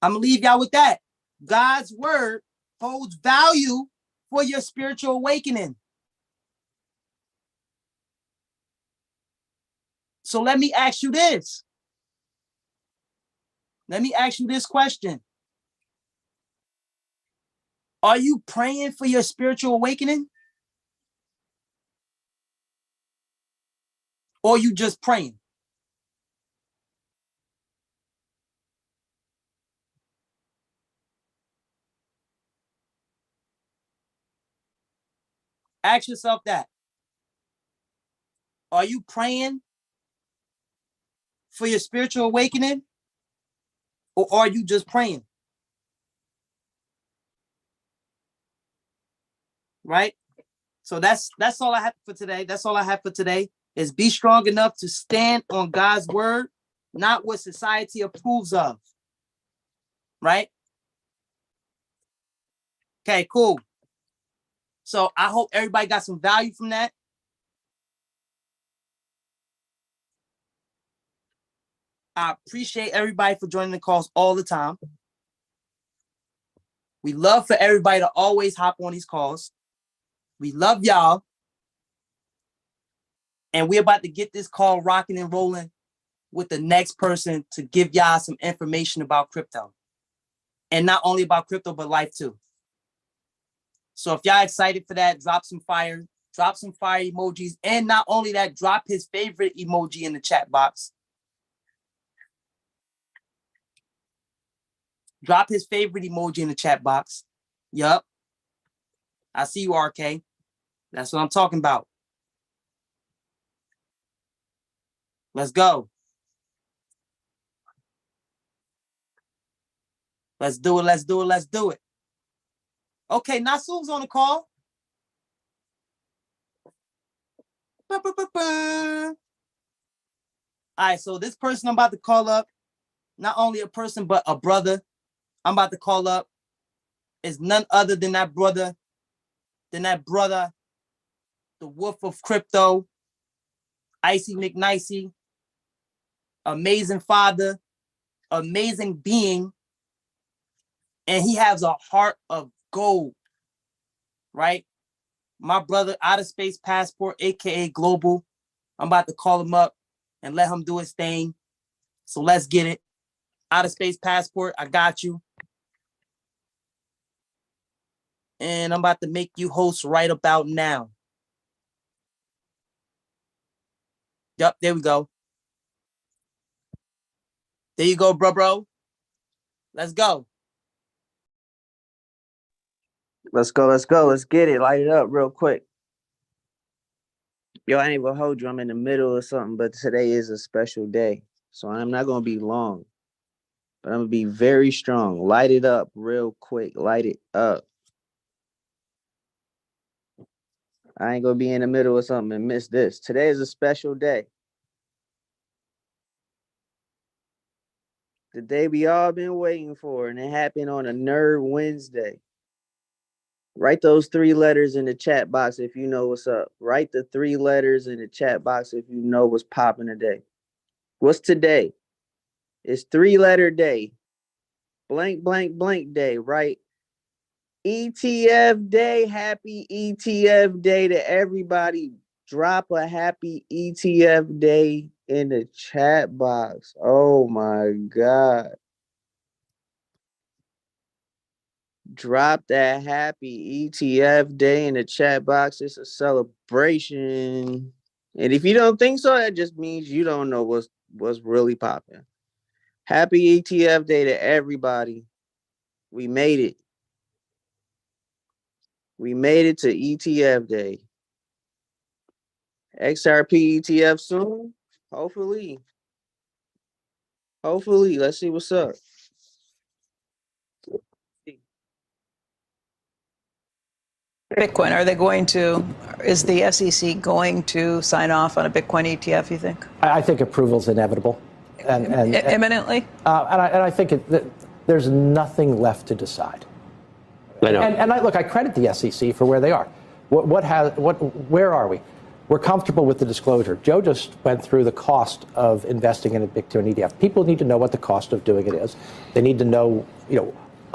Speaker 4: I'm gonna leave y'all with that. God's word holds value for your spiritual awakening. So let me ask you this. Let me ask you this question. Are you praying for your spiritual awakening? Or you just praying? Ask yourself that. Are you praying for your spiritual awakening? Or are you just praying? Right? So that's all I have for today. That's all I have for today is be strong enough to stand on God's word, not what society approves of. Right? Okay, cool. So I hope everybody got some value from that. I appreciate everybody for joining the calls all the time. We love for everybody to always hop on these calls. We love y'all. And we're about to get this call rocking and rolling with the next person to give y'all some information about crypto. And not only about crypto, but life too. So if y'all excited for that, drop some fire emojis. And not only that, drop his favorite emoji in the chat box. Drop his favorite emoji in the chat box. Yup. I see you, RK. That's what I'm talking about. Let's go. Let's do it. Let's do it. Let's do it. Okay, Nasum's on the call. All right, so this person I'm about to call up, not only a person, but a brother I'm about to call up is none other than that brother, the wolf of crypto, Icy McNicey, amazing father, amazing being, and he has a heart of gold, right? My brother, Outer Space Passport, aka Global. I'm about to call him up and let him do his thing. So let's get it. Outer Space Passport, I got you. And I'm about to make you host right about now. Yep, there we go. There you go, bro. Let's go.
Speaker 9: Let's go. Let's get it. Light it up real quick. Yo, I ain't gonna hold you. I'm in the middle of something, but today is a special day. So I'm not gonna be long. But I'm gonna be very strong. Light it up real quick. Light it up. I ain't gonna be in the middle of something and miss this. Today is a special day. The day we all been waiting for, and it happened on a Nerd Wednesday. Write those 3 letters in the chat box if you know what's up. Write the 3 letters in the chat box if you know what's popping today. What's today? It's 3-letter day. blank, blank, blank day, right? ETF day, happy ETF day to everybody. Drop a happy ETF day in the chat box. Oh my God. Drop that happy ETF day in the chat box. It's a celebration. And if you don't think so, that just means you don't know what's really popping. Happy ETF day to everybody. We made it. We made it to ETF day. XRP ETF soon. Hopefully. Hopefully. Let's see what's up.
Speaker 10: Bitcoin, is the SEC going to sign off on a Bitcoin ETF, you think?
Speaker 11: I think approval is inevitable. And
Speaker 10: imminently?
Speaker 11: And I think there's nothing left to decide. I know. And I credit the SEC for where they are. Where are we? We're comfortable with the disclosure. Joe just went through the cost of investing in a Bitcoin ETF. People need to know what the cost of doing it is. They need to know,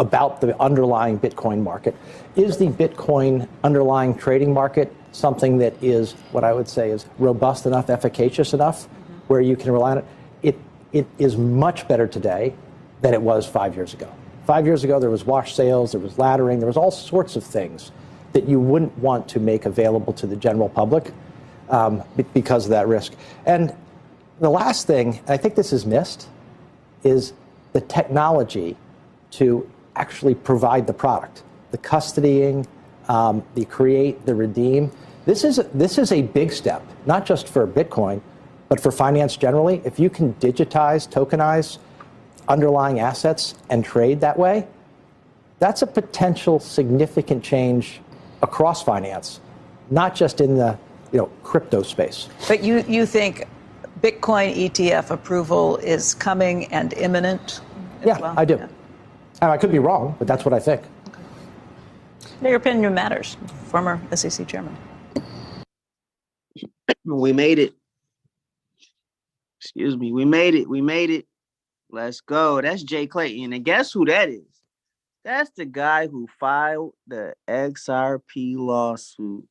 Speaker 11: about the underlying Bitcoin market. Is the Bitcoin underlying trading market something that is what I would say is robust enough, efficacious enough, where you can rely on it? It is much better today than it was 5 years ago. 5 years ago, there was wash sales, there was laddering, there was all sorts of things that you wouldn't want to make available to the general public because of that risk. And the last thing, I think this is missed, is the technology to actually provide the product, the custodying, the create, the redeem. This is a big step, not just for Bitcoin, but for finance generally. If you can digitize, tokenize underlying assets and trade that way, that's a potential significant change across finance, not just in the crypto space.
Speaker 10: But you think Bitcoin ETF approval is coming and imminent?
Speaker 11: Yeah, well? I do. Yeah. And I could be wrong, but that's what I think.
Speaker 10: Okay. Your opinion matters, former SEC chairman.
Speaker 9: We made it. Excuse me. We made it. We made it. Let's go. That's Jay Clayton. And guess who that is? That's the guy who filed the XRP lawsuit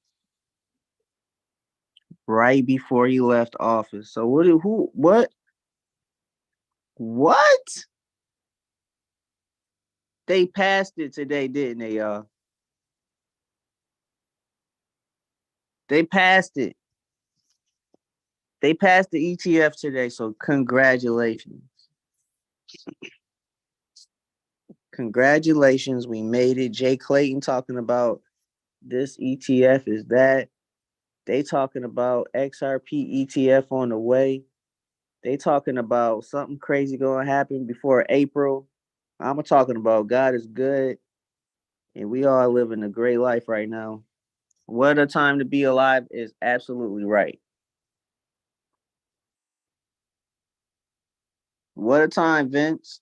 Speaker 9: right before he left office. So what? They passed it today, didn't they, y'all? They passed it. They passed the ETF today, so congratulations. Congratulations, we made it. Jay Clayton talking about this ETF is that. They talking about XRP ETF on the way. They talking about something crazy going to happen before April. I'm talking about God is good, and we all living a great life right now. What a time to be alive is absolutely right. What a time, Vince.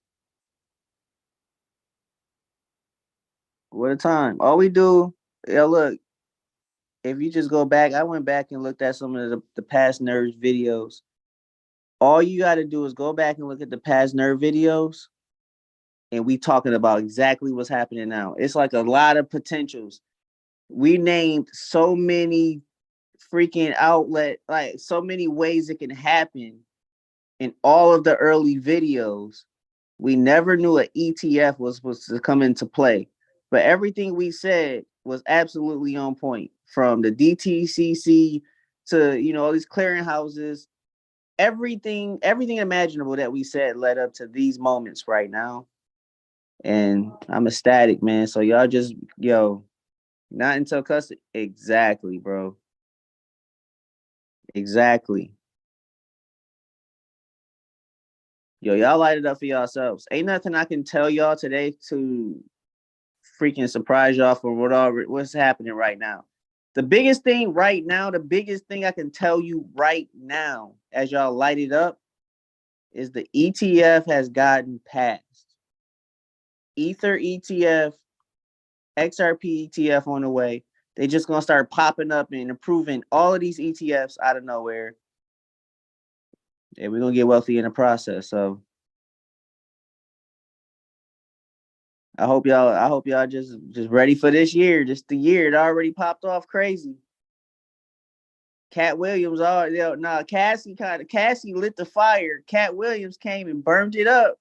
Speaker 9: What a time. All we do, look, if you just go back, I went back and looked at some of the past Nerdz videos. All you got to do is go back and look at the past Nerd videos, and we talking about exactly what's happening now. It's like a lot of potentials. We named so many freaking like so many ways it can happen in all of the early videos. We never knew an ETF was supposed to come into play, but everything we said was absolutely on point, from the DTCC to, all these clearinghouses. Everything imaginable that we said led up to these moments right now. And I'm ecstatic, man. So y'all just, not until custody. Exactly, bro. Exactly. Y'all light it up for yourselves. Ain't nothing I can tell y'all today to freaking surprise y'all for what's happening right now. The biggest thing right now, the biggest thing I can tell you right now as y'all light it up is the ETF has gotten passed. Ether ETF, XRP ETF on the way. They just gonna start popping up and improving all of these ETFs out of nowhere. And we're gonna get wealthy in the process. So I hope y'all just ready for this year. Just the year. It already popped off crazy. Cat Williams already Cassie lit the fire. Cat Williams came and burned it up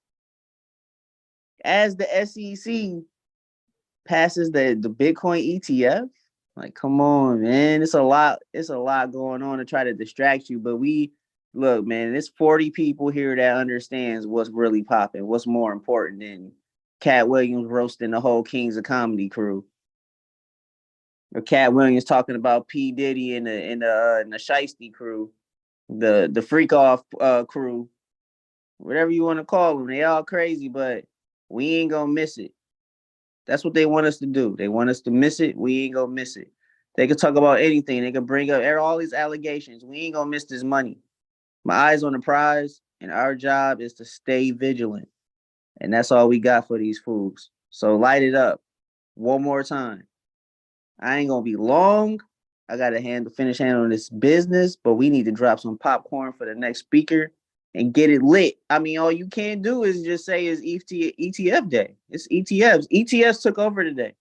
Speaker 9: as the SEC passes the Bitcoin ETF. Like, come on, man. It's a lot going on to try to distract you. But look, man, there's 40 people here that understands what's really popping, what's more important than Cat Williams roasting the whole Kings of Comedy crew. Or Cat Williams talking about P. Diddy and the Shiesty crew, the freak off crew, whatever you want to call them. They all crazy, but we ain't gonna miss it. That's what they want us to do. They want us to miss it. We ain't gonna miss it. They can talk about anything. They can bring up all these allegations. We ain't gonna miss this money. My eyes on the prize, and our job is to stay vigilant. And that's all we got for these fools. So light it up one more time. I ain't gonna be long. I gotta finish handling this business, but we need to drop some popcorn for the next speaker and get it lit. I mean, all you can do is just say it's ETF day. It's ETFs. ETFs took over today.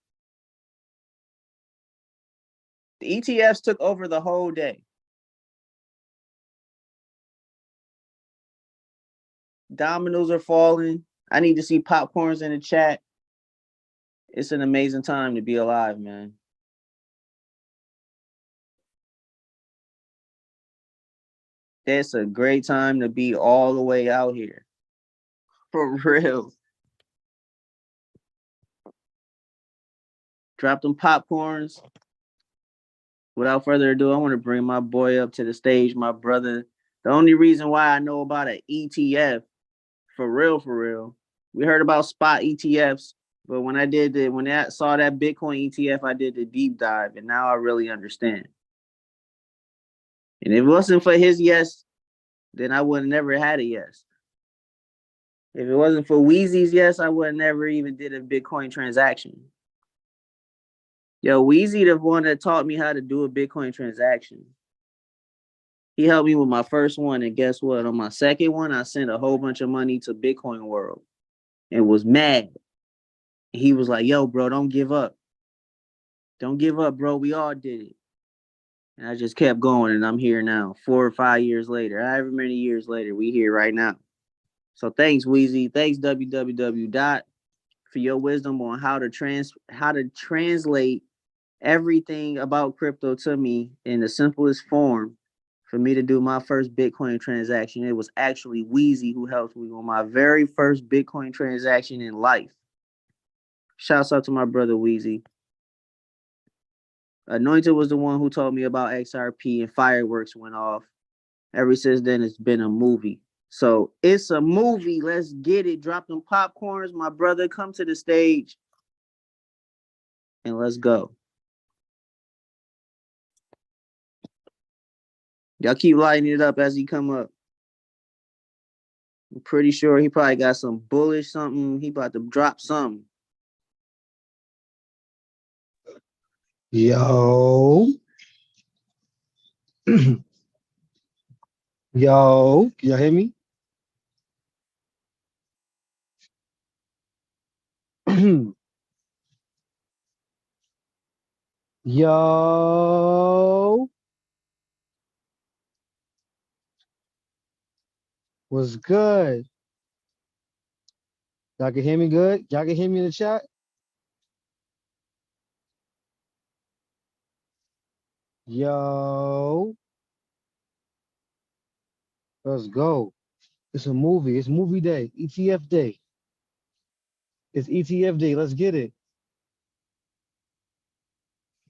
Speaker 9: The ETFs took over the whole day. Dominoes are falling. I need to see popcorns in the chat. It's an amazing time to be alive, man. It's a great time to be all the way out here. For real. Drop them popcorns. Without further ado, I want to bring my boy up to the stage, my brother. The only reason why I know about an ETF, for real, we heard about spot ETFs, but when I saw that Bitcoin ETF, I did the deep dive, and now I really understand. And if it wasn't for his yes, then I would have never had a yes. If it wasn't for Weezy's yes, I would have never even did a Bitcoin transaction. Yo, Weezy the one that taught me how to do a Bitcoin transaction. He helped me with my first one, and guess what? On my second one, I sent a whole bunch of money to Bitcoin World and was mad. He was like, yo, bro, don't give up. Don't give up, bro. We all did it. And I just kept going, and I'm here now, 4 or 5 years later. However many years later, we here right now. So thanks, Weezy. Thanks, www. for your wisdom on how to translate everything about crypto to me in the simplest form for me to do my first Bitcoin transaction. It was actually Weezy who helped me on my very first Bitcoin transaction in life. Shouts out to my brother Weezy. Anointed was the one who told me about XRP, and fireworks went off. Ever since then, it's been a movie. So it's a movie. Let's get it. Drop them popcorns. My brother, come to the stage. And let's go. Y'all keep lighting it up as he come up. I'm pretty sure he probably got some bullish something. He about to drop something.
Speaker 12: Yo. Yo, can y'all hear me? Yo. What's good? Y'all can hear me good? Y'all can hear me in the chat? Yo. Let's go. It's a movie. It's movie day. ETF day. It's ETF day. Let's get it.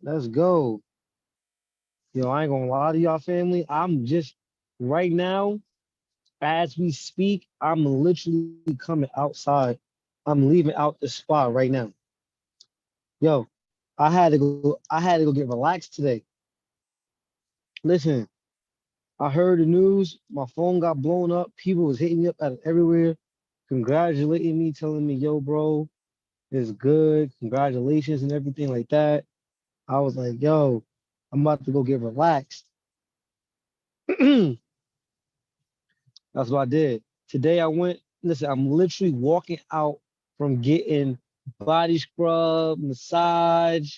Speaker 12: Let's go. Yo, I ain't gonna lie to y'all, family. I'm just right now, as we speak, I'm literally coming outside. I'm leaving out the spot right now. Yo, I had to go get relaxed today. Listen, I heard the news, my phone got blown up, people was hitting me up out of everywhere, congratulating me, telling me, yo, bro, it's good, congratulations and everything like that. I was like, yo, I'm about to go get relaxed. That's what I did. Today I went, listen, I'm literally walking out from getting body scrub, massage,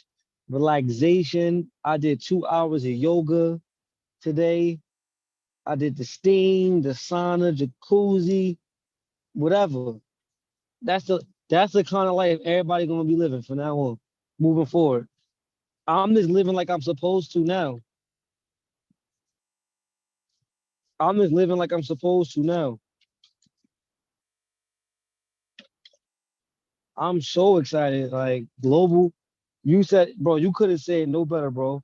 Speaker 12: relaxation. I did 2 hours of yoga today. I did the steam, the sauna, jacuzzi, whatever. That's the kind of life everybody gonna be living from now on, moving forward. I'm just living like I'm supposed to now. I'm just living like I'm supposed to now. I'm so excited. Like global, you said, bro, you could have said no better, bro.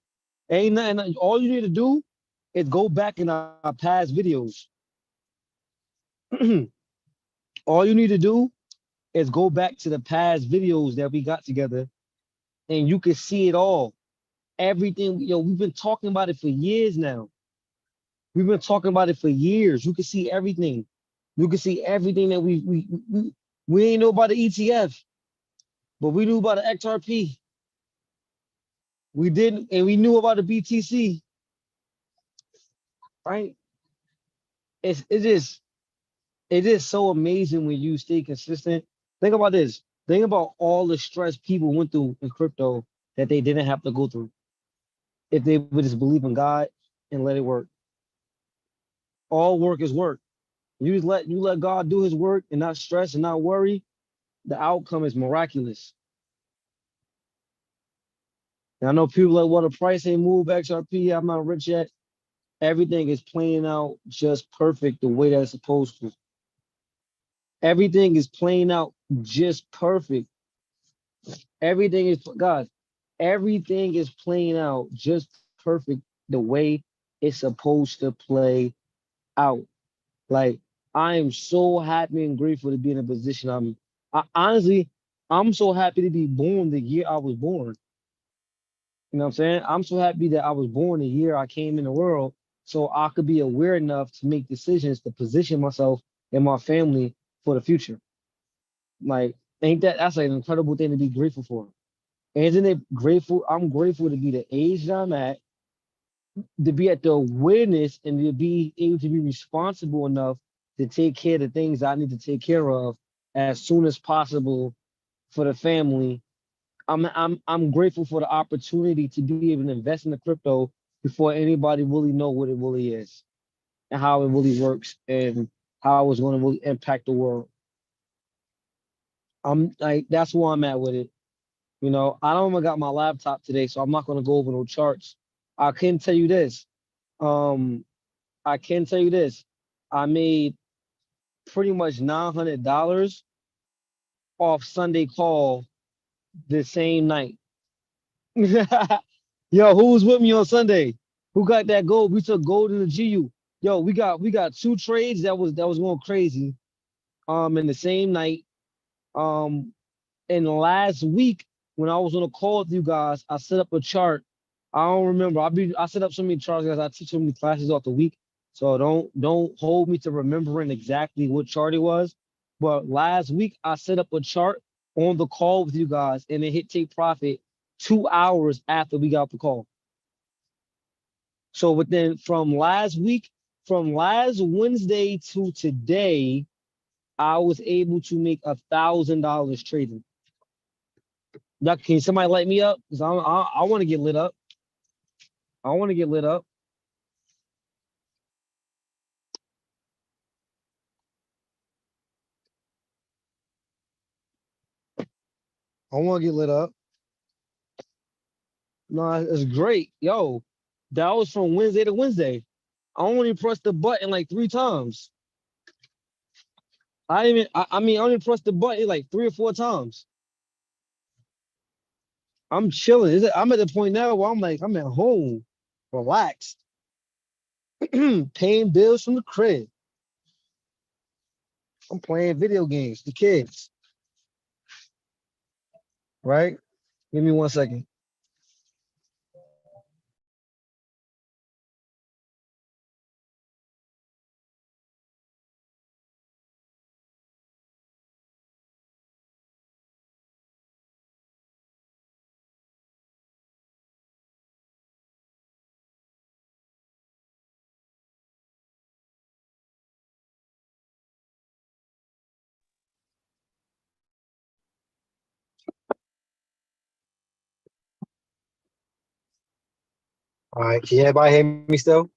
Speaker 12: Ain't nothing. All you need to do is go back in our past videos. All you need to do is go back to the past videos that we got together, and you can see it all. Everything, yo, we've been talking about it for years now. We've been talking about it for years. You can see everything. You can see everything that we ain't know about the ETF, but we knew about the XRP. We didn't, and we knew about the BTC, right? It is so amazing when you stay consistent. Think about this. Think about all the stress people went through in crypto that they didn't have to go through if they would just believe in God and let it work. All work is work. You let God do his work and not stress and not worry, the outcome is miraculous. And I know people like, well, the price ain't moved XRP. I'm not rich yet. Everything is playing out just perfect the way that it's supposed to. Everything is playing out just perfect. Everything is, God, everything is playing out just perfect the way it's supposed to play out. Like, I am so happy and grateful to be in a position I'm in. Honestly, I'm so happy to be born the year I was born. You know what I'm saying? I'm so happy that I was born the year I came in the world so I could be aware enough to make decisions to position myself and my family for the future. Like, ain't that's like an incredible thing to be grateful for. Isn't it grateful? I'm grateful to be the age that I'm at, to be at the awareness and to be able to be responsible enough to take care of the things I need to take care of as soon as possible for the family. I'm grateful for the opportunity to be able to invest in the crypto before anybody really know what it really is and how it really works and how it's going to really impact the world. I'm like, that's where I'm at with it. You know, I don't even got my laptop today, so I'm not going to go over no charts. I can tell you this. Um, I can tell you this. I made pretty much $900 off Sunday call the same night. Yo, who was with me on Sunday? Who got that gold? We took gold in the GU. Yo, we got two trades that was going crazy. In the same night. Um, and last week when I was on a call with you guys, I set up a chart. I don't remember. I set up so many charts because I teach so many classes off the week. So don't hold me to remembering exactly what chart it was. But last week I set up a chart on the call with you guys and it hit take profit 2 hours after we got the call. So within from last week, from last Wednesday to today, I was able to make $1,000 trading. Now, can somebody light me up? Because I want to get lit up. I want to get lit up. I want to get lit up. No, it's great. Yo, that was from Wednesday to Wednesday. I only pressed the button like 3 times. I only pressed the button like 3 or 4 times. I'm chilling. I'm at the point now where I'm at home, relaxed, paying bills from the crib. I'm playing video games, the kids, right? Give me 1 second. All right, can everybody hear me still?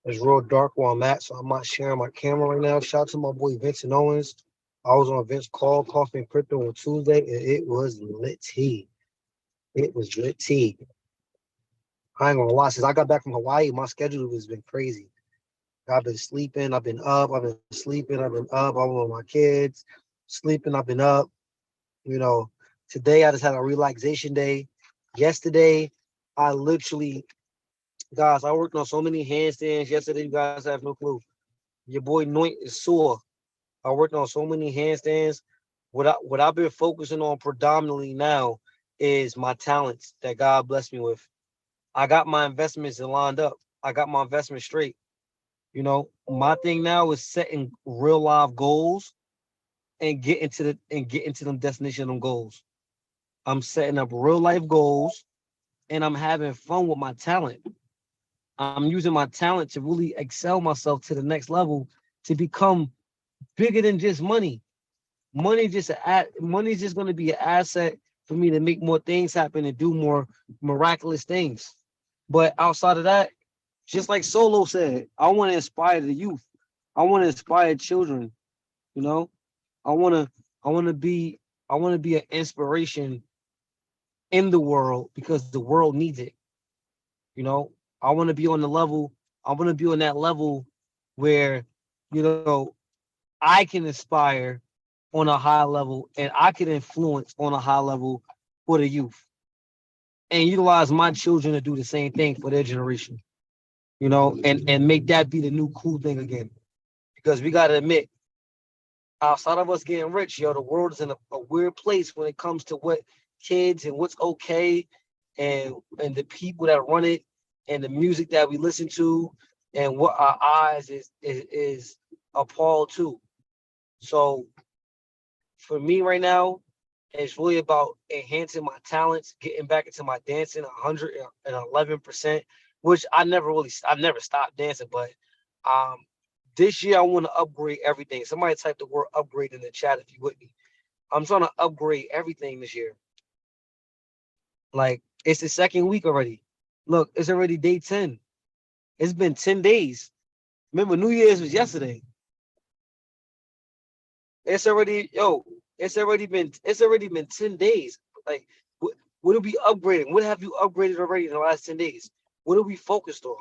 Speaker 12: It's real dark where I'm at, so I'm not sharing my camera right now. Shout out to my boy Vincent Owens. I was on Vince Call Coffee and Crypto on Tuesday, and it was lit tea. It was lit tea. I ain't gonna lie, since I got back from Hawaii, my schedule has been crazy. I've been sleeping, I've been up, I've been sleeping, I've been up. I'm with my kids, sleeping, I've been up. You know, today I just had a relaxation day. Yesterday, I literally, guys, I worked on so many handstands yesterday. You guys have no clue. Your boy Noit is sore. I worked on so many handstands. What I've been focusing on predominantly now is my talents that God blessed me with. I got my investments lined up. I got my investments straight. You know, my thing now is setting real live goals and getting to them destination of them goals. I'm setting up real life goals and I'm having fun with my talent. I'm using my talent to really excel myself to the next level to become bigger than just money. Money's just going to be an asset for me to make more things happen and do more miraculous things. But outside of that, just like Solo said, I want to inspire the youth. I want to inspire children. You know, I want to I want to be I want to be an inspiration in the world because the world needs it. You know, I want to be on the level. I want to be on that level where, you know, I can inspire on a high level and I can influence on a high level for the youth and utilize my children to do the same thing for their generation, you know, and make that be the new cool thing again. Because we got to admit, outside of us getting rich, yo, the world is in a weird place when it comes to what kids and what's okay and the people that run it and the music that we listen to and what our eyes is appalled to. So for me right now, it's really about enhancing my talents, getting back into my dancing 111%, which I've never stopped dancing, but um, this year I want to upgrade everything. Somebody type the word upgrade in the chat if you with me. I'm trying to upgrade everything this year. Like it's the second week already. Look, it's already day 10. It's been 10 days. Remember, New Year's was yesterday. It's already it's already been 10 days. Like what are we upgrading? What have you upgraded already in the last 10 days? What are we focused on?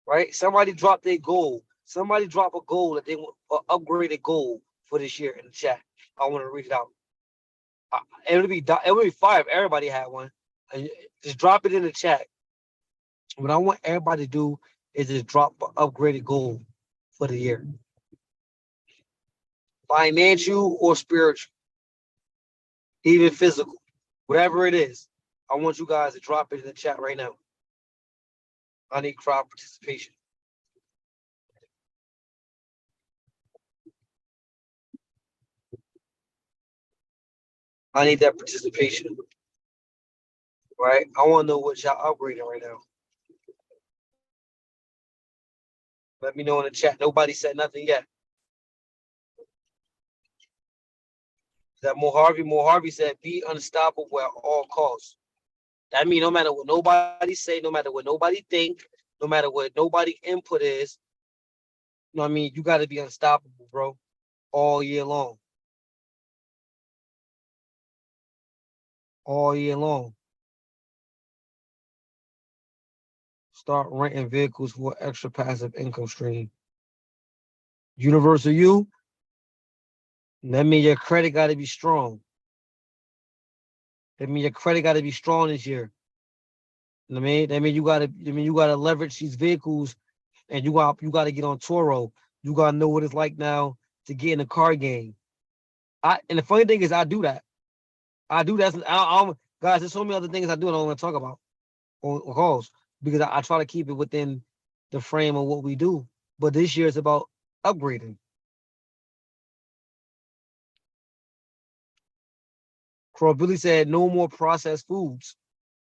Speaker 12: Right? Somebody dropped their goal. Somebody drop a goal that they want an upgraded goal for this year in the chat. I want to read it out. It would be fire if everybody had one. Just drop it in the chat. What I want everybody to do is just drop an upgraded goal for the year. Financial or spiritual, even physical, whatever it is. I want you guys to drop it in the chat right now. I need crowd participation. I need that participation. Right? I want to know what y'all upgrading right now. Let me know in the chat. Nobody said nothing yet. Is that Mojave? Mojave said, be unstoppable at all costs. That means no matter what nobody say, no matter what nobody think, no matter what nobody input is, you know what I mean? You got to be unstoppable, bro, all year long. All year long. Start renting vehicles for extra passive income stream. Universal U, that means your credit got to be strong. That means your credit got to be strong this year. You know what I mean? That means you gotta leverage these vehicles and you got to get on Toro. You gotta know what it's like now to get in a car game. And the funny thing is I do that. Guys, there's so many other things I do I don't want to talk about on calls because I try to keep it within the frame of what we do. But this year is about upgrading. Crow Billy said no more processed foods.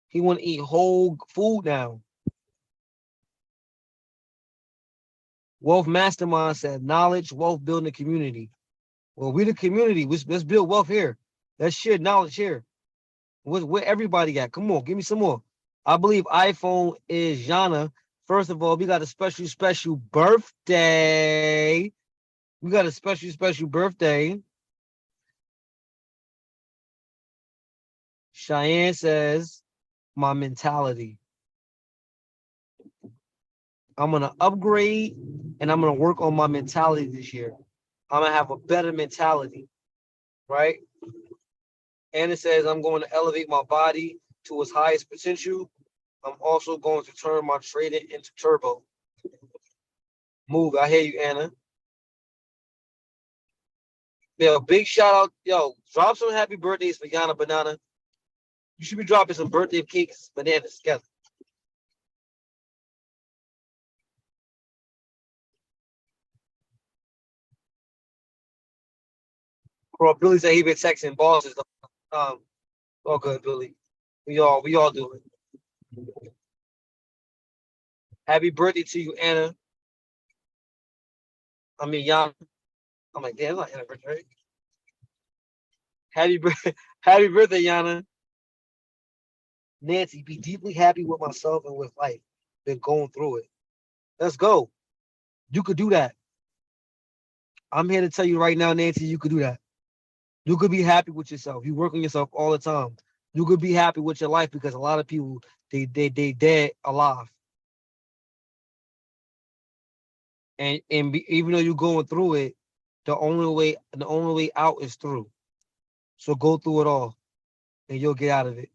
Speaker 12: He want to eat whole food now. Wealth Mastermind said knowledge, wealth building community. Well, we the community. Let's build wealth here. Let's share knowledge here. Where everybody at? Come on, give me some more. I believe iPhone is Yana. First of all, we got a special birthday. We got a special birthday. Cheyenne says, my mentality. I'm going to upgrade and I'm going to work on my mentality this year. I'm going to have a better mentality, right? And it says I'm going to elevate my body to its highest potential. I'm also going to turn my trading into turbo. Move. I hear you, Anna. Yo, big shout out. Yo, drop some happy birthdays for Yana Banana. You should be dropping some birthday cakes, bananas together. Bro, Billy said he been texting bosses. All good, Billy. We all do it. Happy birthday to you, Anna. I mean, Yana. I'm like, damn, it's not Anna's birthday, right? Happy birthday, Yana. Nancy, be deeply happy with myself and with life. Been going through it. Let's go. You could do that. I'm here to tell you right now, Nancy, you could do that. You could be happy with yourself. You work on yourself all the time. You could be happy with your life because a lot of people, they dead alive. And even though you're going through it, the only way out is through. So go through it all and you'll get out of it.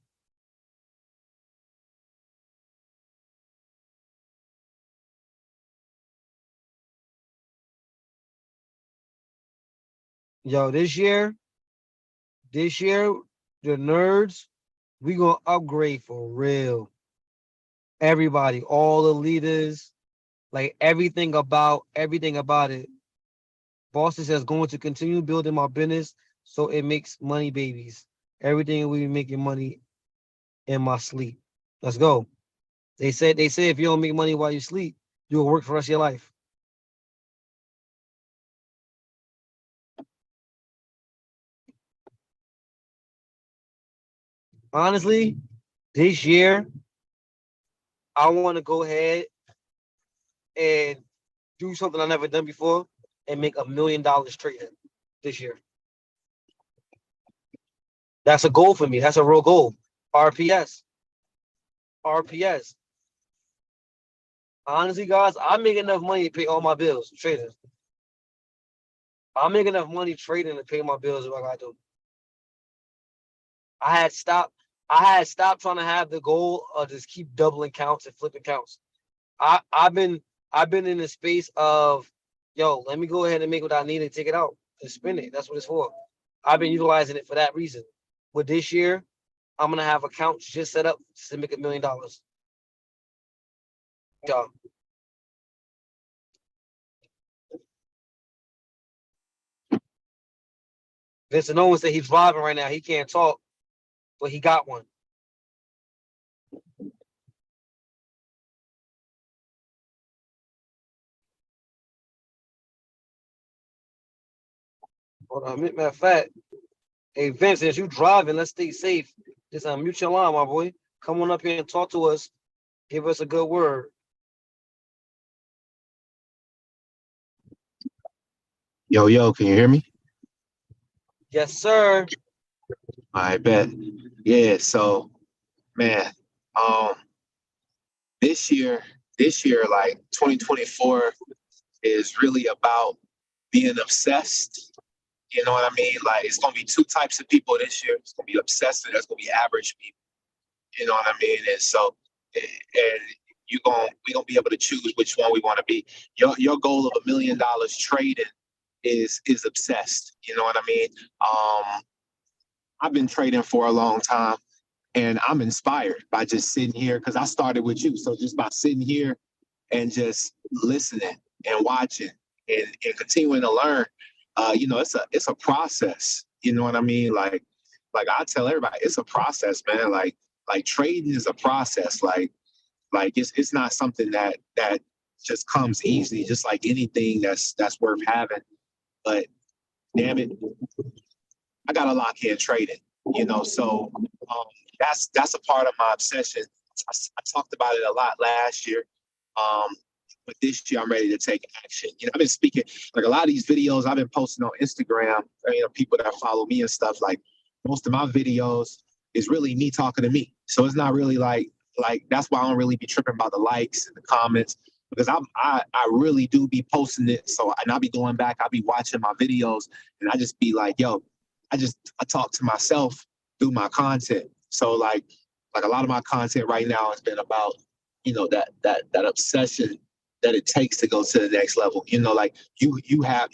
Speaker 12: Yo, this year, the Nerds, we gonna upgrade for real. Everybody, all the leaders, like everything about it. Boston says going to continue building my business so it makes money, babies. Everything we be making money in my sleep. Let's go. They say if you don't make money while you sleep, you'll work for the rest of your life. Honestly, this year, I want to go ahead and do something I've never done before and make $1 million trading this year. That's a goal for me. That's a real goal. RPS. Honestly, guys, I make enough money to pay all my bills trading. I make enough money trading to pay my bills. What I gotta do. I had stopped trying to have the goal of just keep doubling counts and flipping counts. I've been in the space of, yo, let me go ahead and make what I need and take it out and spend it. That's what it's for. I've been utilizing it for that reason. But this year, I'm gonna have accounts just set up to make $1 million. Yeah. Vincent Owens said he's driving right now. He can't talk, but he got one. Hold on, matter of fact, hey Vincent, you driving? Let's stay safe. Just unmute your line, my boy. Come on up here and talk to us. Give us a good word.
Speaker 13: Yo, can you hear me?
Speaker 12: Yes, sir.
Speaker 13: I bet. Yeah, so man, this year, like 2024 is really about being obsessed. You know what I mean? Like it's gonna be two types of people this year. It's gonna be obsessed and there's gonna be average people. You know what I mean? And so and we're gonna be able to choose which one we want to be. Your goal of $1 million trading is obsessed. You know what I mean? I've been trading for a long time and I'm inspired by just sitting here because I started with you. So just by sitting here and just listening and watching and continuing to learn, it's a process. You know what I mean? Like I tell everybody, it's a process, man. Like trading is a process. Like it's not something that just comes easy, just like anything that's worth having. But damn it, I gotta lock in trading. So that's a part of my obsession. I talked about it a lot last year. But this year I'm ready to take action. I've been speaking like a lot of these videos I've been posting on Instagram. People that follow me and stuff. Like most of my videos is really me talking to me. So it's not really like that's why I don't really be tripping about the likes and the comments because I really do be posting it. So and I'll be going back. I'll be watching my videos and I just be like, yo, I talk to myself through my content. So like a lot of my content right now has been about that obsession that it takes to go to the next level. Like you have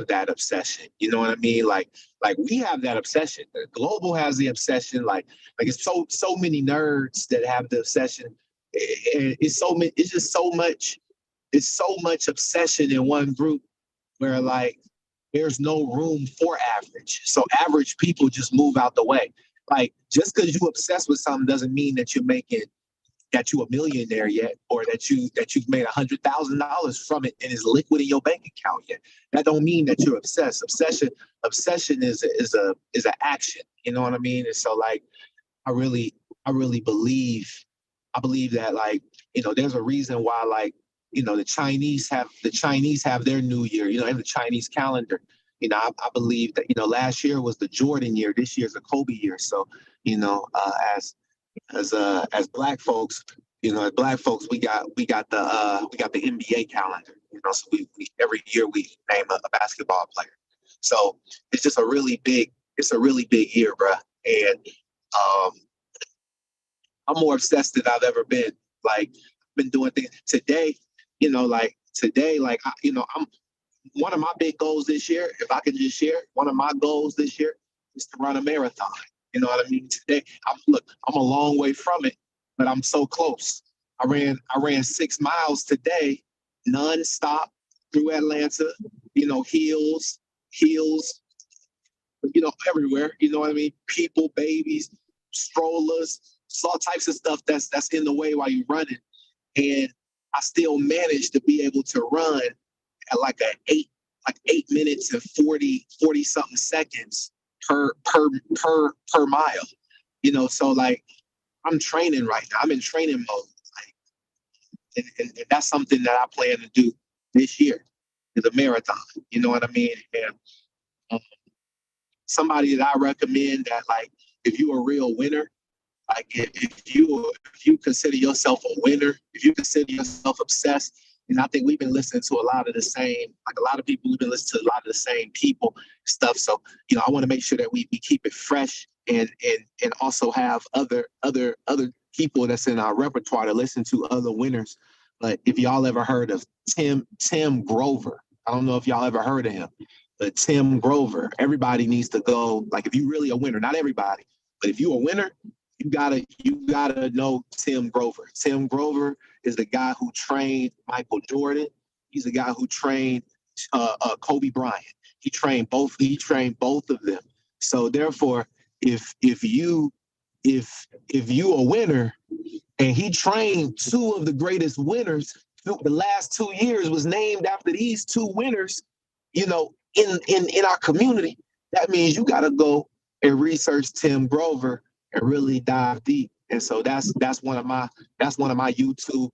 Speaker 13: that obsession. You know what I mean? Like we have that obsession. The global has the obsession. Like it's so many nerds that have the obsession. It's so many. It's just so much. It's so much obsession in one group where like there's no room for average. So average people just move out the way. Like just because you obsessed with something doesn't mean that you're a millionaire yet, or that you've made $100,000 from it and is liquid in your bank account yet. That don't mean that you're obsessed. Obsession is an action. You know what I mean? And so like I really believe that like there's a reason why like the Chinese have their New Year. They have the Chinese calendar. I believe that last year was the Jordan year. This year's a Kobe year. So as black folks, we got the NBA calendar. So we every year we name a basketball player. So it's just a really big year, bro. And I'm more obsessed than I've ever been. Like I've been doing things today. I'm one of my big goals this year. If I can just share, one of my goals this year is to run a marathon. You know what I mean? Today, I'm a long way from it, but I'm so close. I ran 6 miles today, nonstop through Atlanta. Hills, everywhere. You know what I mean? People, babies, strollers, all types of stuff that's in the way while you're running. And I still managed to be able to run at like 8 minutes and 40 something seconds per mile. So like I'm training right now. I'm in training mode. Like, and that's something that I plan to do this year, is a marathon. You know what I mean? And somebody that I recommend that like if you're a real winner, like if you consider yourself a winner, if you consider yourself obsessed, and I think we've been listening to a lot of the same, like a lot of people, we've been listening to a lot of the same people stuff. So, I want to make sure that we keep it fresh and also have other people that's in our repertoire to listen to, other winners. But if y'all ever heard of Tim Grover, I don't know if y'all ever heard of him, but Tim Grover, everybody needs to go. Like if you really a winner, not everybody, but if you a winner, you gotta know Tim Grover. Tim Grover is the guy who trained Michael Jordan. He's the guy who trained Kobe Bryant. He trained both of them. So therefore, if you a winner and he trained two of the greatest winners, the last 2 years was named after these two winners, in our community, that means you gotta go and research Tim Grover and really dive deep. And so that's one of my YouTube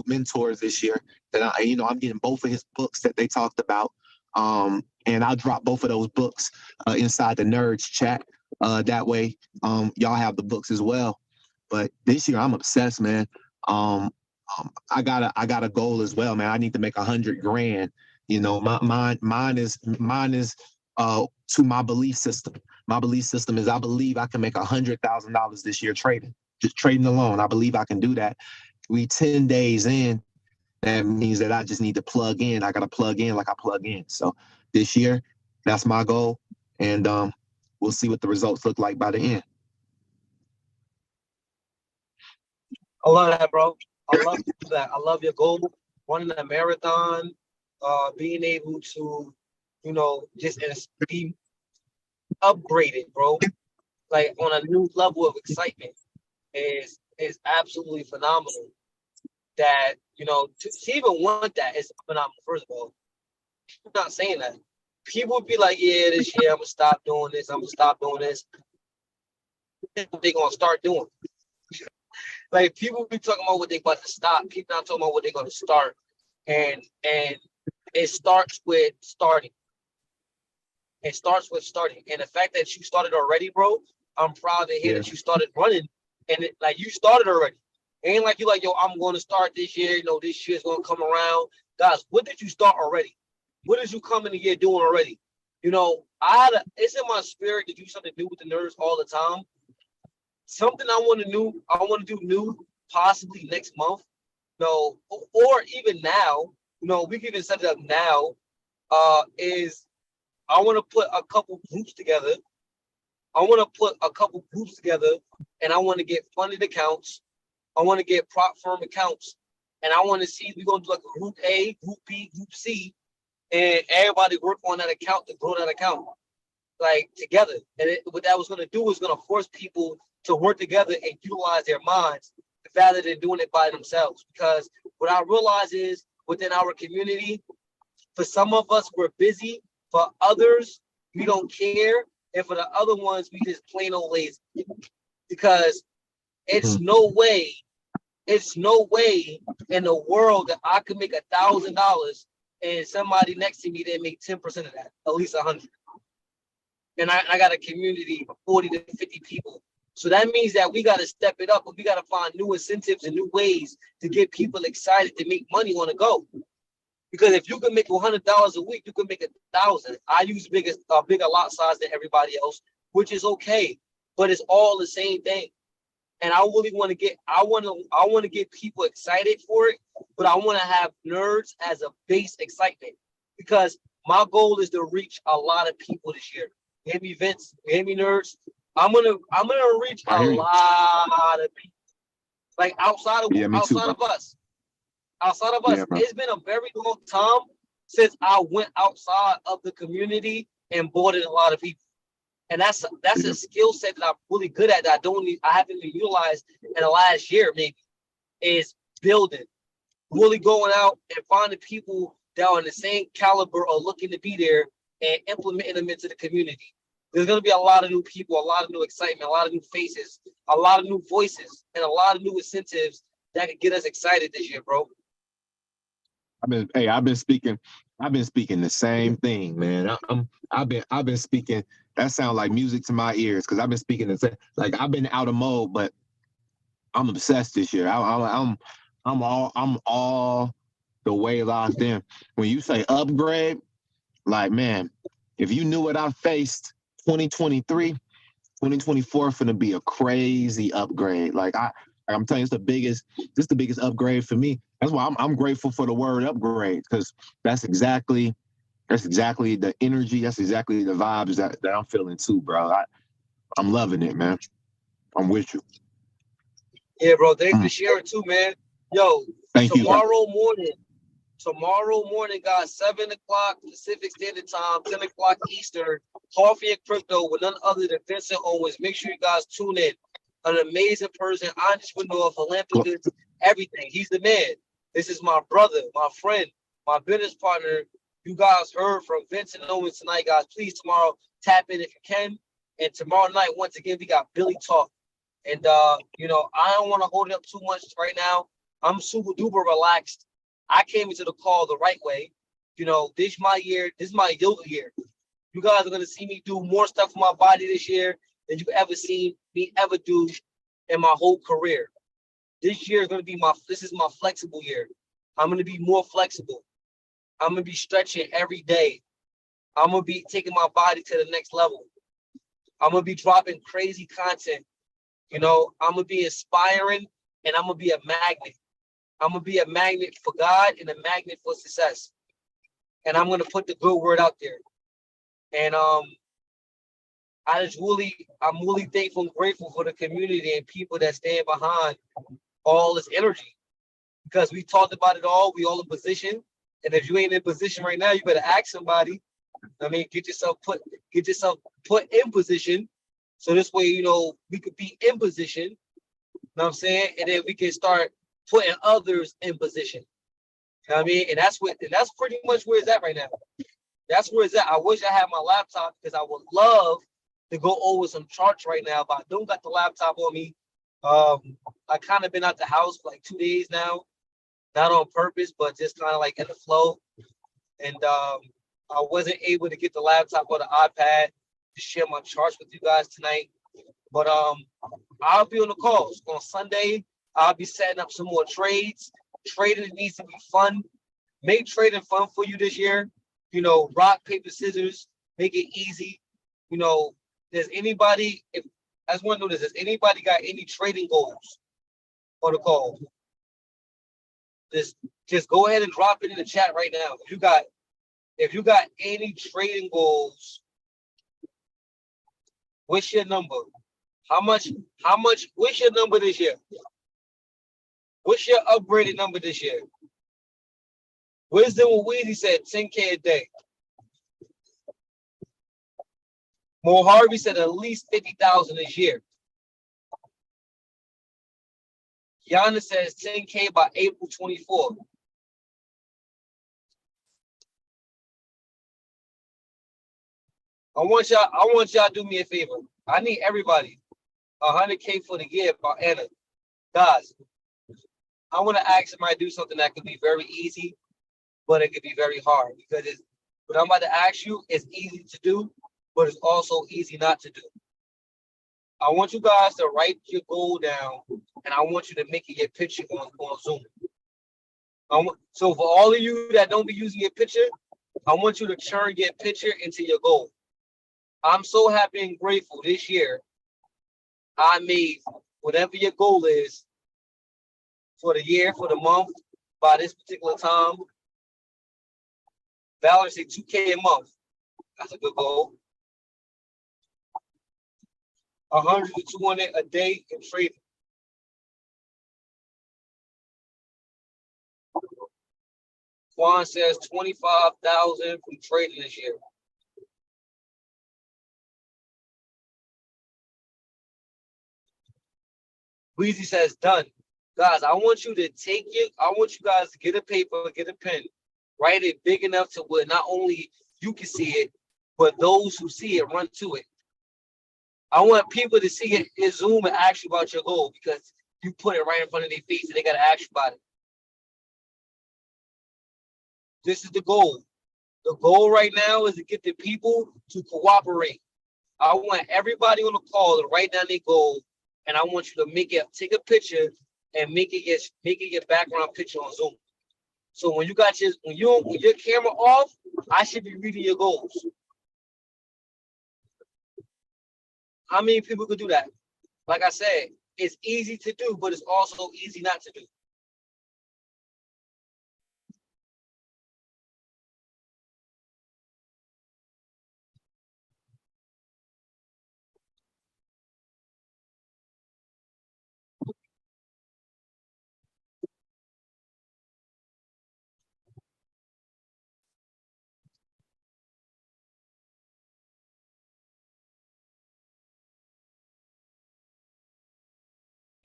Speaker 13: mentors this year. That I'm getting both of his books that they talked about. And I'll drop both of those books inside the Nerdz chat. That way, y'all have the books as well. But this year I'm obsessed, man. I got a goal as well, man. I need to make $100,000. Mine is to my belief system. My belief system is I believe I can make $100,000 this year trading, just trading alone. I believe I can do that. We 10 days in, that means that I just need to plug in. I got to plug in like I plug in. So this year, that's my goal. And we'll see what the results look like by the end.
Speaker 14: I love that, bro. I love that. I love your goal, running a marathon, being able to, just be upgraded, bro. Like on a new level of excitement is absolutely phenomenal. That, to even want that is phenomenal, first of all. I'm not saying that. people would be like, yeah, this year I'm gonna stop doing this. I'm gonna stop doing this. They're gonna start doing. Like people be talking about what they about to stop. People not talking about what they're gonna start. And it starts with starting. It starts with starting. And the fact that you started already, bro, I'm proud to hear that you started running and like you started already. It ain't like you like, yo, I'm going to start this year. You know, this year's going to come around. Guys, what did you start already? What did you come in the year doing already? You know, it's in my spirit to do something new with the Nerds all the time. Something I want to do new, possibly next month. You know, or even now, you know, we can even set it up now, is I want to put a couple groups together. And I want to get funded accounts. I want to get prop firm accounts. And I want to see, we're going to do like a group A, group B, group C, and everybody work on that account to grow that account, like together. And what that was going to do is going to force people to work together and utilize their minds rather than doing it by themselves. Because what I realize is within our community, for some of us, we're busy. For others, we don't care. And for the other ones, we just plain old lazy. Because it's no way in the world that I could make $1,000 and somebody next to me didn't make 10% of that, at least 100. And I got a community of 40 to 50 people. So that means that we got to step it up, and we got to find new incentives and new ways to get people excited to make money on the go. Because if you can make $100 a week, you can make 1,000. I use bigger lot size than everybody else, which is okay, but it's all the same thing. And I really want to get, I want to get people excited for it, but I want to have Nerds as a base excitement, because my goal is to reach a lot of people this year. You hear me, Vince? You hear me, Nerds? I'm gonna reach a lot of people, like outside of us. Outside of us,
Speaker 13: Yeah,
Speaker 14: it's been a very long time since I went outside of the community and boarded a lot of people. And that's a skill set that I'm really good at that I haven't even utilized in the last year, maybe, is building. Really going out and finding people that are in the same caliber or looking to be there and implementing them into the community. There's going to be a lot of new people, a lot of new excitement, a lot of new faces, a lot of new voices, and a lot of new incentives that can get us excited this year, bro.
Speaker 13: I've been speaking the same thing, man. I've been speaking. That sounds like music to my ears, because I've been speaking like I've been out of mode, but I'm obsessed this year. I'm all the way locked in. When you say upgrade, like, man, if you knew what I faced 2023, 2024 finna be a crazy upgrade. Like I'm telling you, this is the biggest upgrade for me. That's why I'm grateful for the word upgrade, because that's exactly the energy, that's exactly the vibes that I'm feeling too, bro. I'm loving it, man. I'm with you.
Speaker 14: Yeah, bro. Thanks for sharing too, man. Yo,
Speaker 13: Thank you.
Speaker 14: Tomorrow morning, guys, 7 o'clock Pacific Standard Time, 10 o'clock Eastern, Coffee and Crypto with none other than Vincent Owens. Make sure you guys tune in. An amazing person, entrepreneur, philanthropist, everything. He's the man. This is my brother, my friend, my business partner. You guys heard from Vincent Owens tonight, guys. Please, tomorrow, tap in if you can. And tomorrow night, once again, we got Billy Talk. And, you know, I don't want to hold it up too much right now. I'm super duper relaxed. I came into the call the right way. You know, this is my year. This is my yoga year. You guys are going to see me do more stuff for my body this year than you've ever seen me ever do in my whole career. This year is going to be this is my flexible year. I'm going to be more flexible. I'm going to be stretching every day. I'm going to be taking my body to the next level. I'm going to be dropping crazy content. You know, I'm going to be inspiring, and I'm going to be a magnet. I'm going to be a magnet for God and a magnet for success. And I'm going to put the good word out there. And I'm really thankful and grateful for the community and people that stand behind all this energy. Because we talked about it all. We all in position. And if you ain't in position right now, you better ask somebody. I mean, get yourself put in position. So this way, you know, we could be in position. You know what I'm saying? And then we can start putting others in position. You know what I mean? And that's pretty much where it's at right now. That's where it's at. I wish I had my laptop because I would love to go over some charts right now, but I don't got the laptop on me. I kind of been out the house for like 2 days now, not on purpose, but just kind of like in the flow. And I wasn't able to get the laptop or the iPad to share my charts with you guys tonight. But I'll be on the calls on Sunday. I'll be setting up some more trades. Trading needs to be fun. Make trading fun for you this year. You know, rock, paper, scissors. Make it easy. You know, does anybody, if I just want to know this, does anybody got any trading goals on the call? Just go ahead and drop it in the chat right now. If you got any trading goals, what's your number? How much, what's your number this year? What's your upgraded number this year? Wisdom with Weezy said 10K a day. Mo Harvey said at least 50,000 this year. Yana says 10K by April 24. I want y'all to do me a favor. I need everybody 100K for the year by Anna. Guys, I want to ask somebody to do something that could be very easy, but it could be very hard because what I'm about to ask you is easy to do, but it's also easy not to do. I want you guys to write your goal down, and I want you to make it your picture on Zoom. So for all of you that don't be using your picture, I want you to turn your picture into your goal. I'm so happy and grateful this year. I made whatever your goal is for the year, for the month, by this particular time. Valerie said 2K a month. That's a good goal. 100 to 200 a day in trading. Juan says 25,000 from trading this year. Weezy says done. Guys, I want you guys to get a paper, get a pen, write it big enough to where not only you can see it, but those who see it run to it. I want people to see it in Zoom and ask you about your goal because you put it right in front of their face and they got to ask you about it. This is the goal. The goal right now is to get the people to cooperate. I want everybody on the call to write down their goal, and I want you to take a picture and make it your background picture on Zoom. So when your camera off, I should be reading your goals. How many people could do that? Like I said, it's easy to do, but it's also easy not to do.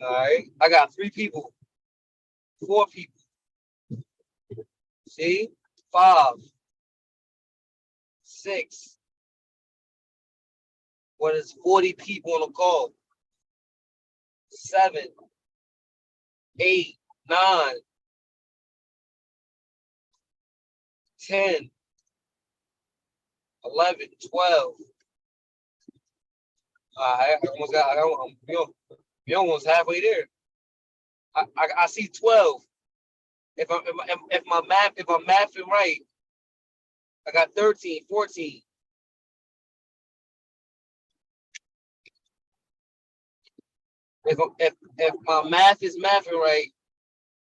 Speaker 14: All right, I got 3 people, 4 people. See, 5, 6. What is 40 people on the call? 7, 8, 9, 10, 11, 12. I almost got. You're almost halfway there. I see 12. If I'm mathing right, I got 13, 14. If my math is mathing right,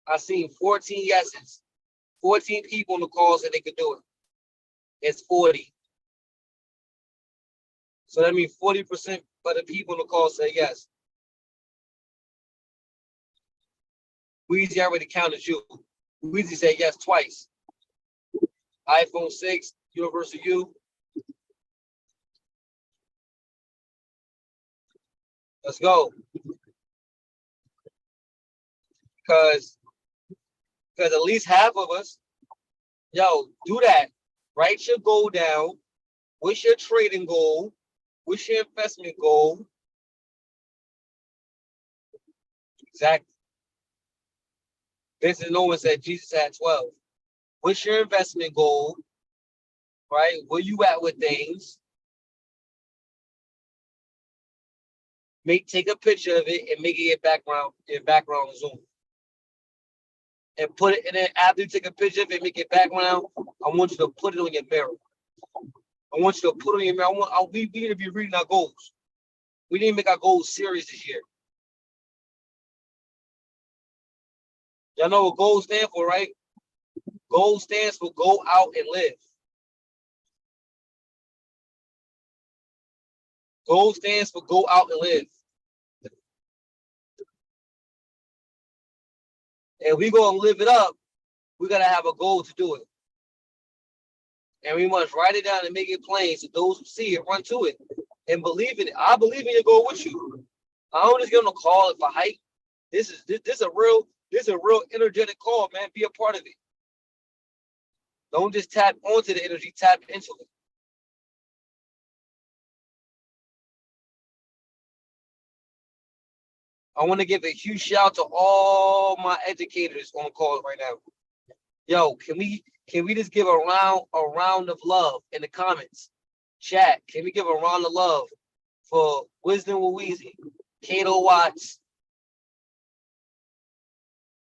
Speaker 14: I seen 14 yeses. 14 people on the call said they could do it. It's 40. So that means 40% of the people on the call say yes. Weezy already counted you. Weezy said yes twice. iPhone 6, Universal U. Let's go. Because at least half of us, do that. Write your goal down. What's your trading goal? What's your investment goal? Exactly. Vincent Owens said Jesus had 12. What's your investment goal? Right? Where you at with things? Take a picture of it and make it your background Zoom. And put it, and then after you take a picture of it, make it background. I want you to put it on your mirror. I want you to put it on your mirror. We need to be reading our goals. We need to make our goals serious this year. Y'all know what goals stand for, right? Goal stands for go out and live. Goal stands for go out and live. And we gonna live it up, we gotta have a goal to do it. And we must write it down and make it plain so those who see it run to it and believe in it. I believe in your goal with you. I don't just give them a call for hype. This is a real energetic call, man. Be a part of it. Don't just tap onto the energy, tap into it. I want to give a huge shout out to all my educators on calls right now. Yo, can we just give a round of love in the comments? Chat, can we give a round of love for Wisdom Weezy, Kato Watts,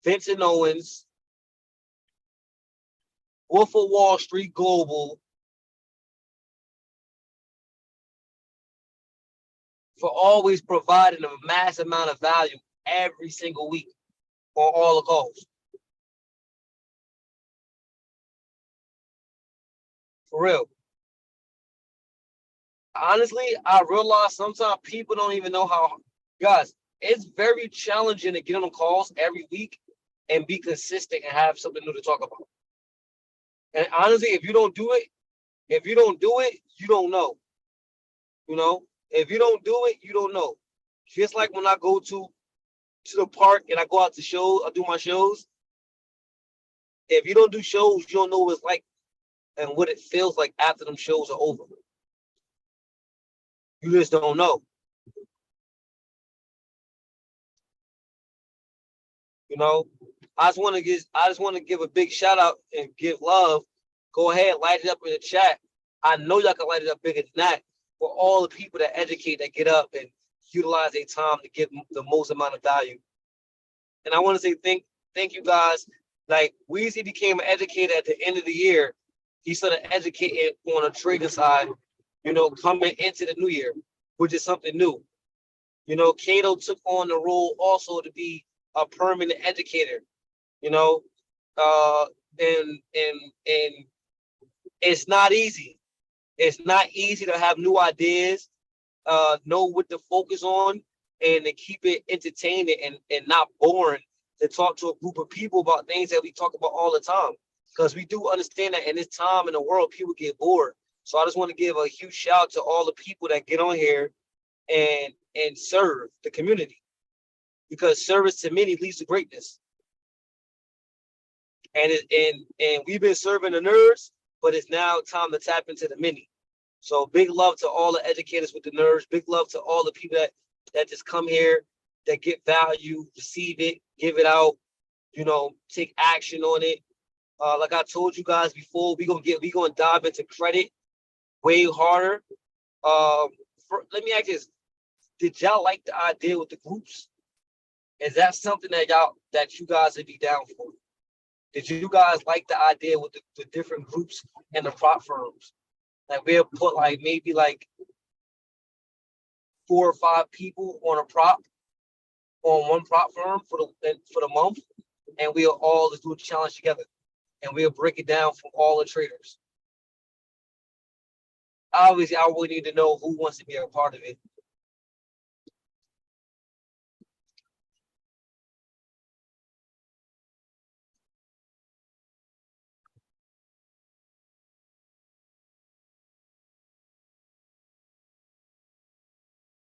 Speaker 14: Vincent Owens, Wolf of Wall Street Global, for always providing a massive amount of value every single week on all the calls. For real. Honestly, I realize sometimes people don't even know how, guys, it's very challenging to get on the calls every week and be consistent and have something new to talk about. And honestly, if you don't do it, you don't know. You know, if you don't do it, you don't know. Just like when I go to the park and I go out to shows, I do my shows. If you don't do shows, you don't know what it's like and what it feels like after them shows are over. You just don't know. You know, I just want to give a big shout out and give love. Go ahead, light it up in the chat. I know y'all can light it up bigger than that for all the people that educate, that get up and utilize their time to give the most amount of value. And I want to say thank you guys. Like Weezy became an educator at the end of the year. He started educating on a trading side, you know, coming into the new year, which is something new. You know, Kato took on the role also to be a permanent educator, you know, and it's not easy. It's not easy to have new ideas, know what to focus on, and to keep it entertaining and not boring, to talk to a group of people about things that we talk about all the time. Because we do understand that in this time in the world, people get bored. So I just want to give a huge shout out to all the people that get on here and serve the community. Because service to many leads to greatness. And we've been serving the nerds, but it's now time to tap into the many. So big love to all the educators with the nerds. Big love to all the people that just come here, that get value, receive it, give it out, you know, take action on it. Like I told you guys before, we gonna dive into credit way harder. Let me ask you this: did y'all like the idea with the groups? Is that something that you guys would be down for? Did you guys like the idea with the different groups and the prop firms? Like we'll put maybe 4 or 5 people on one prop firm for the month, and we'll all just do a challenge together, and we'll break it down for all the traders. Obviously, I really need to know who wants to be a part of it.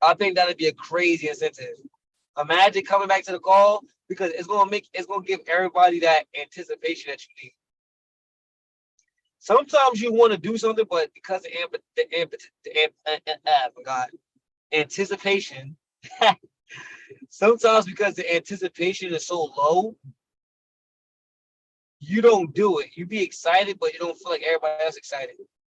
Speaker 14: I think that'd be a crazy incentive. Imagine coming back to the call, because it's gonna give everybody that anticipation that you need. sometimes you want to do something, but because anticipation, sometimes because the anticipation is so low, you don't do it. You be excited, but you don't feel like everybody else excited.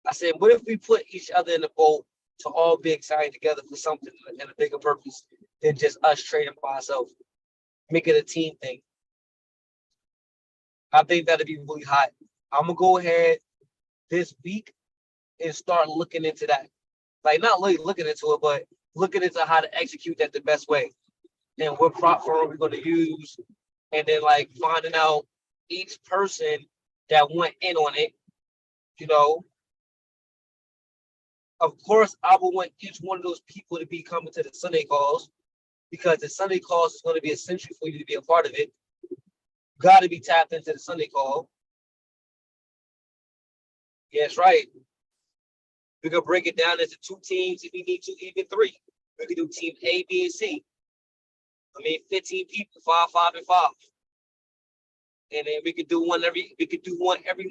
Speaker 14: I said, what if we put each other in the boat to all be excited together for something and a bigger purpose than just us trading by ourselves? Make it a team thing. I think that'd be really hot. I'm gonna go ahead this week and start looking into that. Like not really looking into it, but looking into how to execute that the best way. And what prop firm we're gonna use, and then like finding out each person that went in on it, you know. Of course, I would want each one of those people to be coming to the Sunday calls, because the Sunday calls is going to be essential for you to be a part of it. You got to be tapped into the Sunday call. Yeah, that's right. We could break it down into 2 teams if we need to, even 3. We could do team A, B, and C. 15 people, 5, 5, and 5. And then we could do one every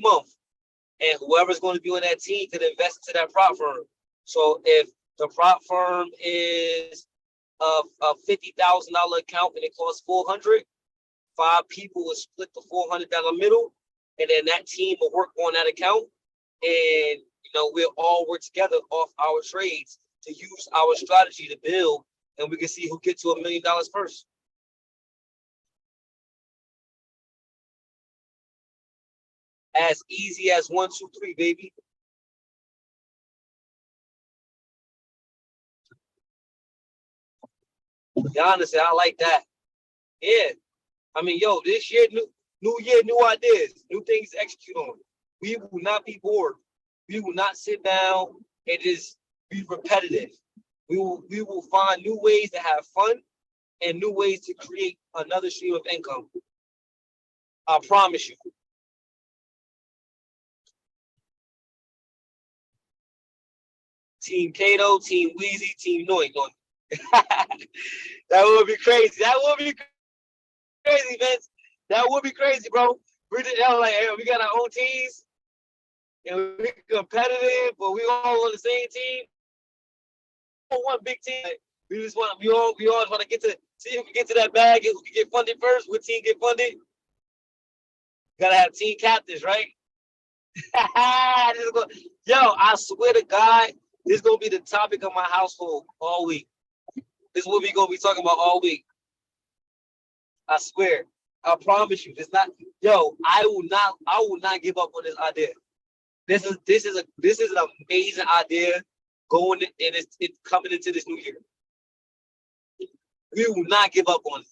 Speaker 14: month. And whoever's going to be on that team could invest into that prop firm. So if the prop firm is a $50,000 account and it costs $400, 5 people will split the $400 middle, and then that team will work on that account, and we'll all work together off our trades to use our strategy to build, and we can see who gets to $1 million first. As easy as 1, 2, 3, baby. Honestly, I like that. Yeah. This year, new year, new ideas, new things to execute on. We will not be bored. We will not sit down and just be repetitive. We will find new ways to have fun and new ways to create another stream of income. I promise you. Team Kato, Team Weezy, Team Noy. That would be crazy. That would be crazy, Vince. That would be crazy, bro. We got our own teams, and we're competitive, but we all on the same team. One big team. We all want to get to see who can get to that bag and who can get funded first. What team get funded? Gotta have team captains, right? Yo, I swear to God, this is gonna be the topic of my household all week. This is what we're gonna be talking about all week. I swear. I promise you. It's not. Yo, I will not give up on this idea. This is an amazing idea going, and it's coming into this new year. We will not give up on it.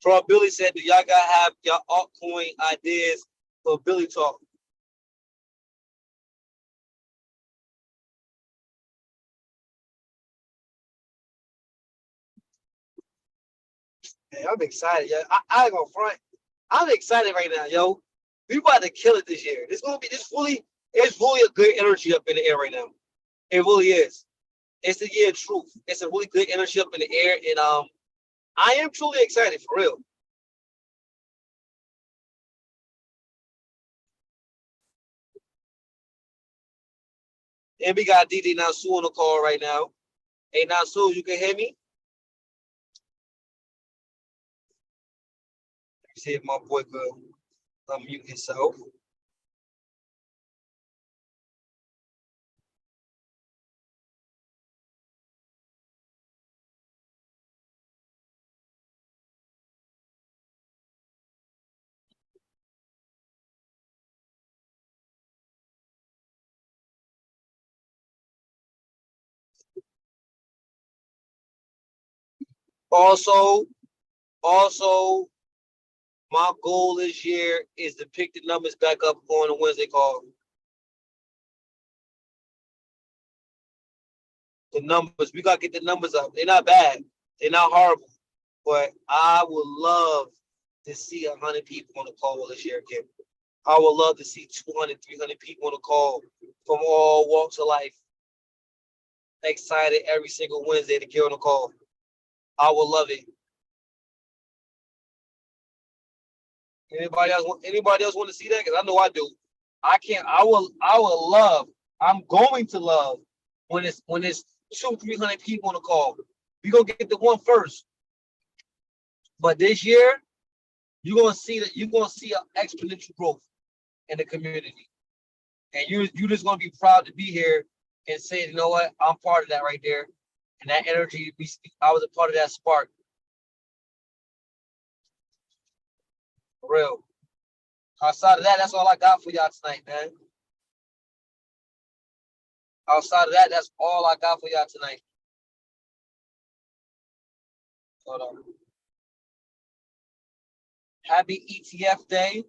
Speaker 14: Troy Billy said, "Do y'all gotta have your altcoin ideas for Billy Talk?" Hey, I'm excited, yo. I ain't gonna front. I'm excited right now, yo. We about to kill it this year. It's really a good energy up in the air right now. It really is. It's the year of truth. It's a really good energy up in the air, and I am truly excited for real. And we got DJ Nasu on the call right now. Hey, Nasu, you can hear me? Let me see if my boy could unmute himself. Also, my goal this year is to pick the numbers back up on the Wednesday call. The numbers, we gotta get the numbers up. They're not bad. They're not horrible. But I would love to see 100 people on the call this year, Kim. I would love to see 200, 300 people on the call from all walks of life. excited every single Wednesday to get on the call. I will love it. Anybody else want to see that? Because I know I do. I will love. I'm going to love when it's 200-300 people on the call. We gonna get the one first. But this year, you're gonna see an exponential growth in the community. And you just gonna be proud to be here and say, you know what, I'm part of that right there. And that energy, I was a part of that spark. For real. Outside of that, that's all I got for y'all tonight, man. Outside of that, that's all I got for y'all tonight. Hold on. Happy ETF Day.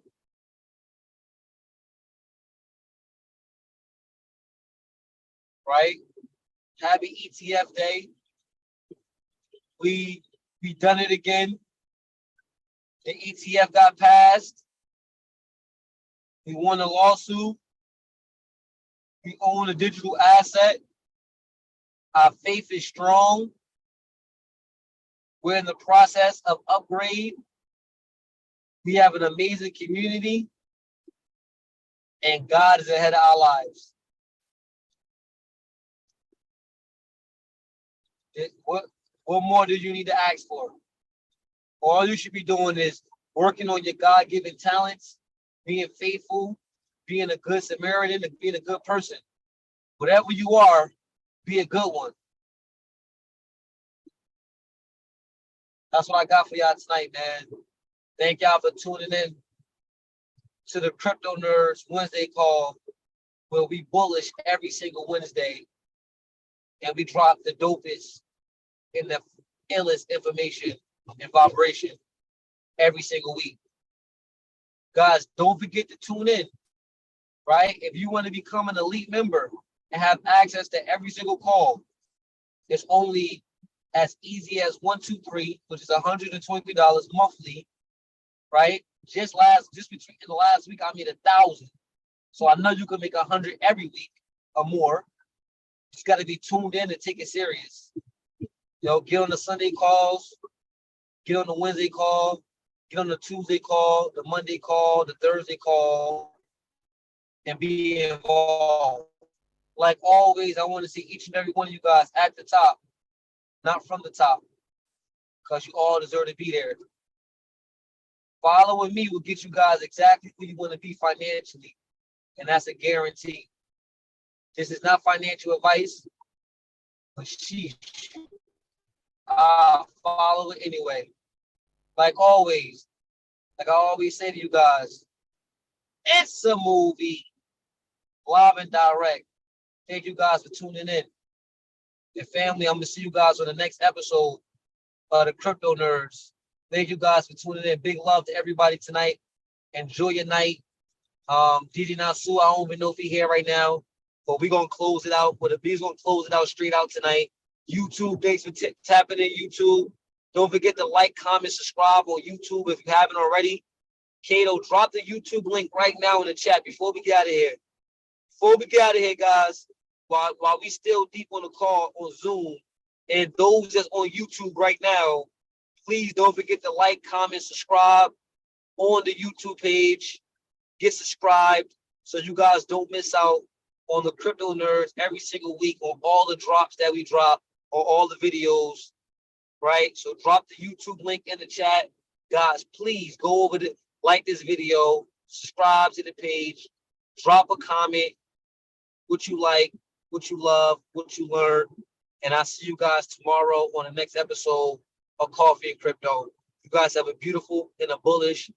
Speaker 14: Right? Happy ETF Day. We done it again. The ETF got passed. We won a lawsuit. We own a digital asset. Our faith is strong. We're in the process of upgrade. We have an amazing community. And God is ahead of our lives. What more do you need to ask for? All you should be doing is working on your God-given talents, being faithful, being a good Samaritan, and being a good person. Whatever you are, be a good one. That's what I got for y'all tonight, man. Thank y'all for tuning in to the Crypto Nerds Wednesday call, where we bullish every single Wednesday, and we drop the dopest and the illest information and vibration every single week. Guys, don't forget to tune in, right? If you want to become an elite member and have access to every single call, it's only as easy as 123, which is $123 monthly, right? Just between the last week, I made 1,000. So I know you can make 100 every week or more. Just got to be tuned in and take it serious. Get on the Sunday calls, get on the Wednesday call, get on the Tuesday call, the Monday call, the Thursday call, and be involved. Like always, I want to see each and every one of you guys at the top, not from the top, because you all deserve to be there. Following me will get you guys exactly who you want to be financially, and that's a guarantee. This is not financial advice, but sheesh. Follow it anyway. Like I always say to you guys, it's a movie, live and direct. Thank you guys for tuning in. And family, I'm gonna see you guys on the next episode of the Crypto Nerds. Thank you guys for tuning in. Big love to everybody tonight. Enjoy your night. DJ Nasu, I don't even know if he's here right now, but we're gonna close it out. But B's gonna close it out straight out tonight. YouTube, thanks for tapping in YouTube. Don't forget to like, comment, subscribe on YouTube if you haven't already. Kato, drop the YouTube link right now in the chat before we get out of here. Guys, while we still deep on the call on Zoom, and those that's on YouTube right now, please don't forget to like, comment, subscribe on the YouTube page. Get subscribed so you guys don't miss out on the Crypto Nerds every single week on all the drops that we drop on all the videos, right? So drop the YouTube link in the chat. Guys, please go over to like this video, subscribe to the page, drop a comment, what you like, what you love, what you learned. And I'll see you guys tomorrow on the next episode of Coffee and Crypto. You guys have a beautiful and a bullish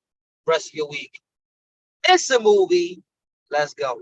Speaker 14: rest of your week. It's a movie. Let's go.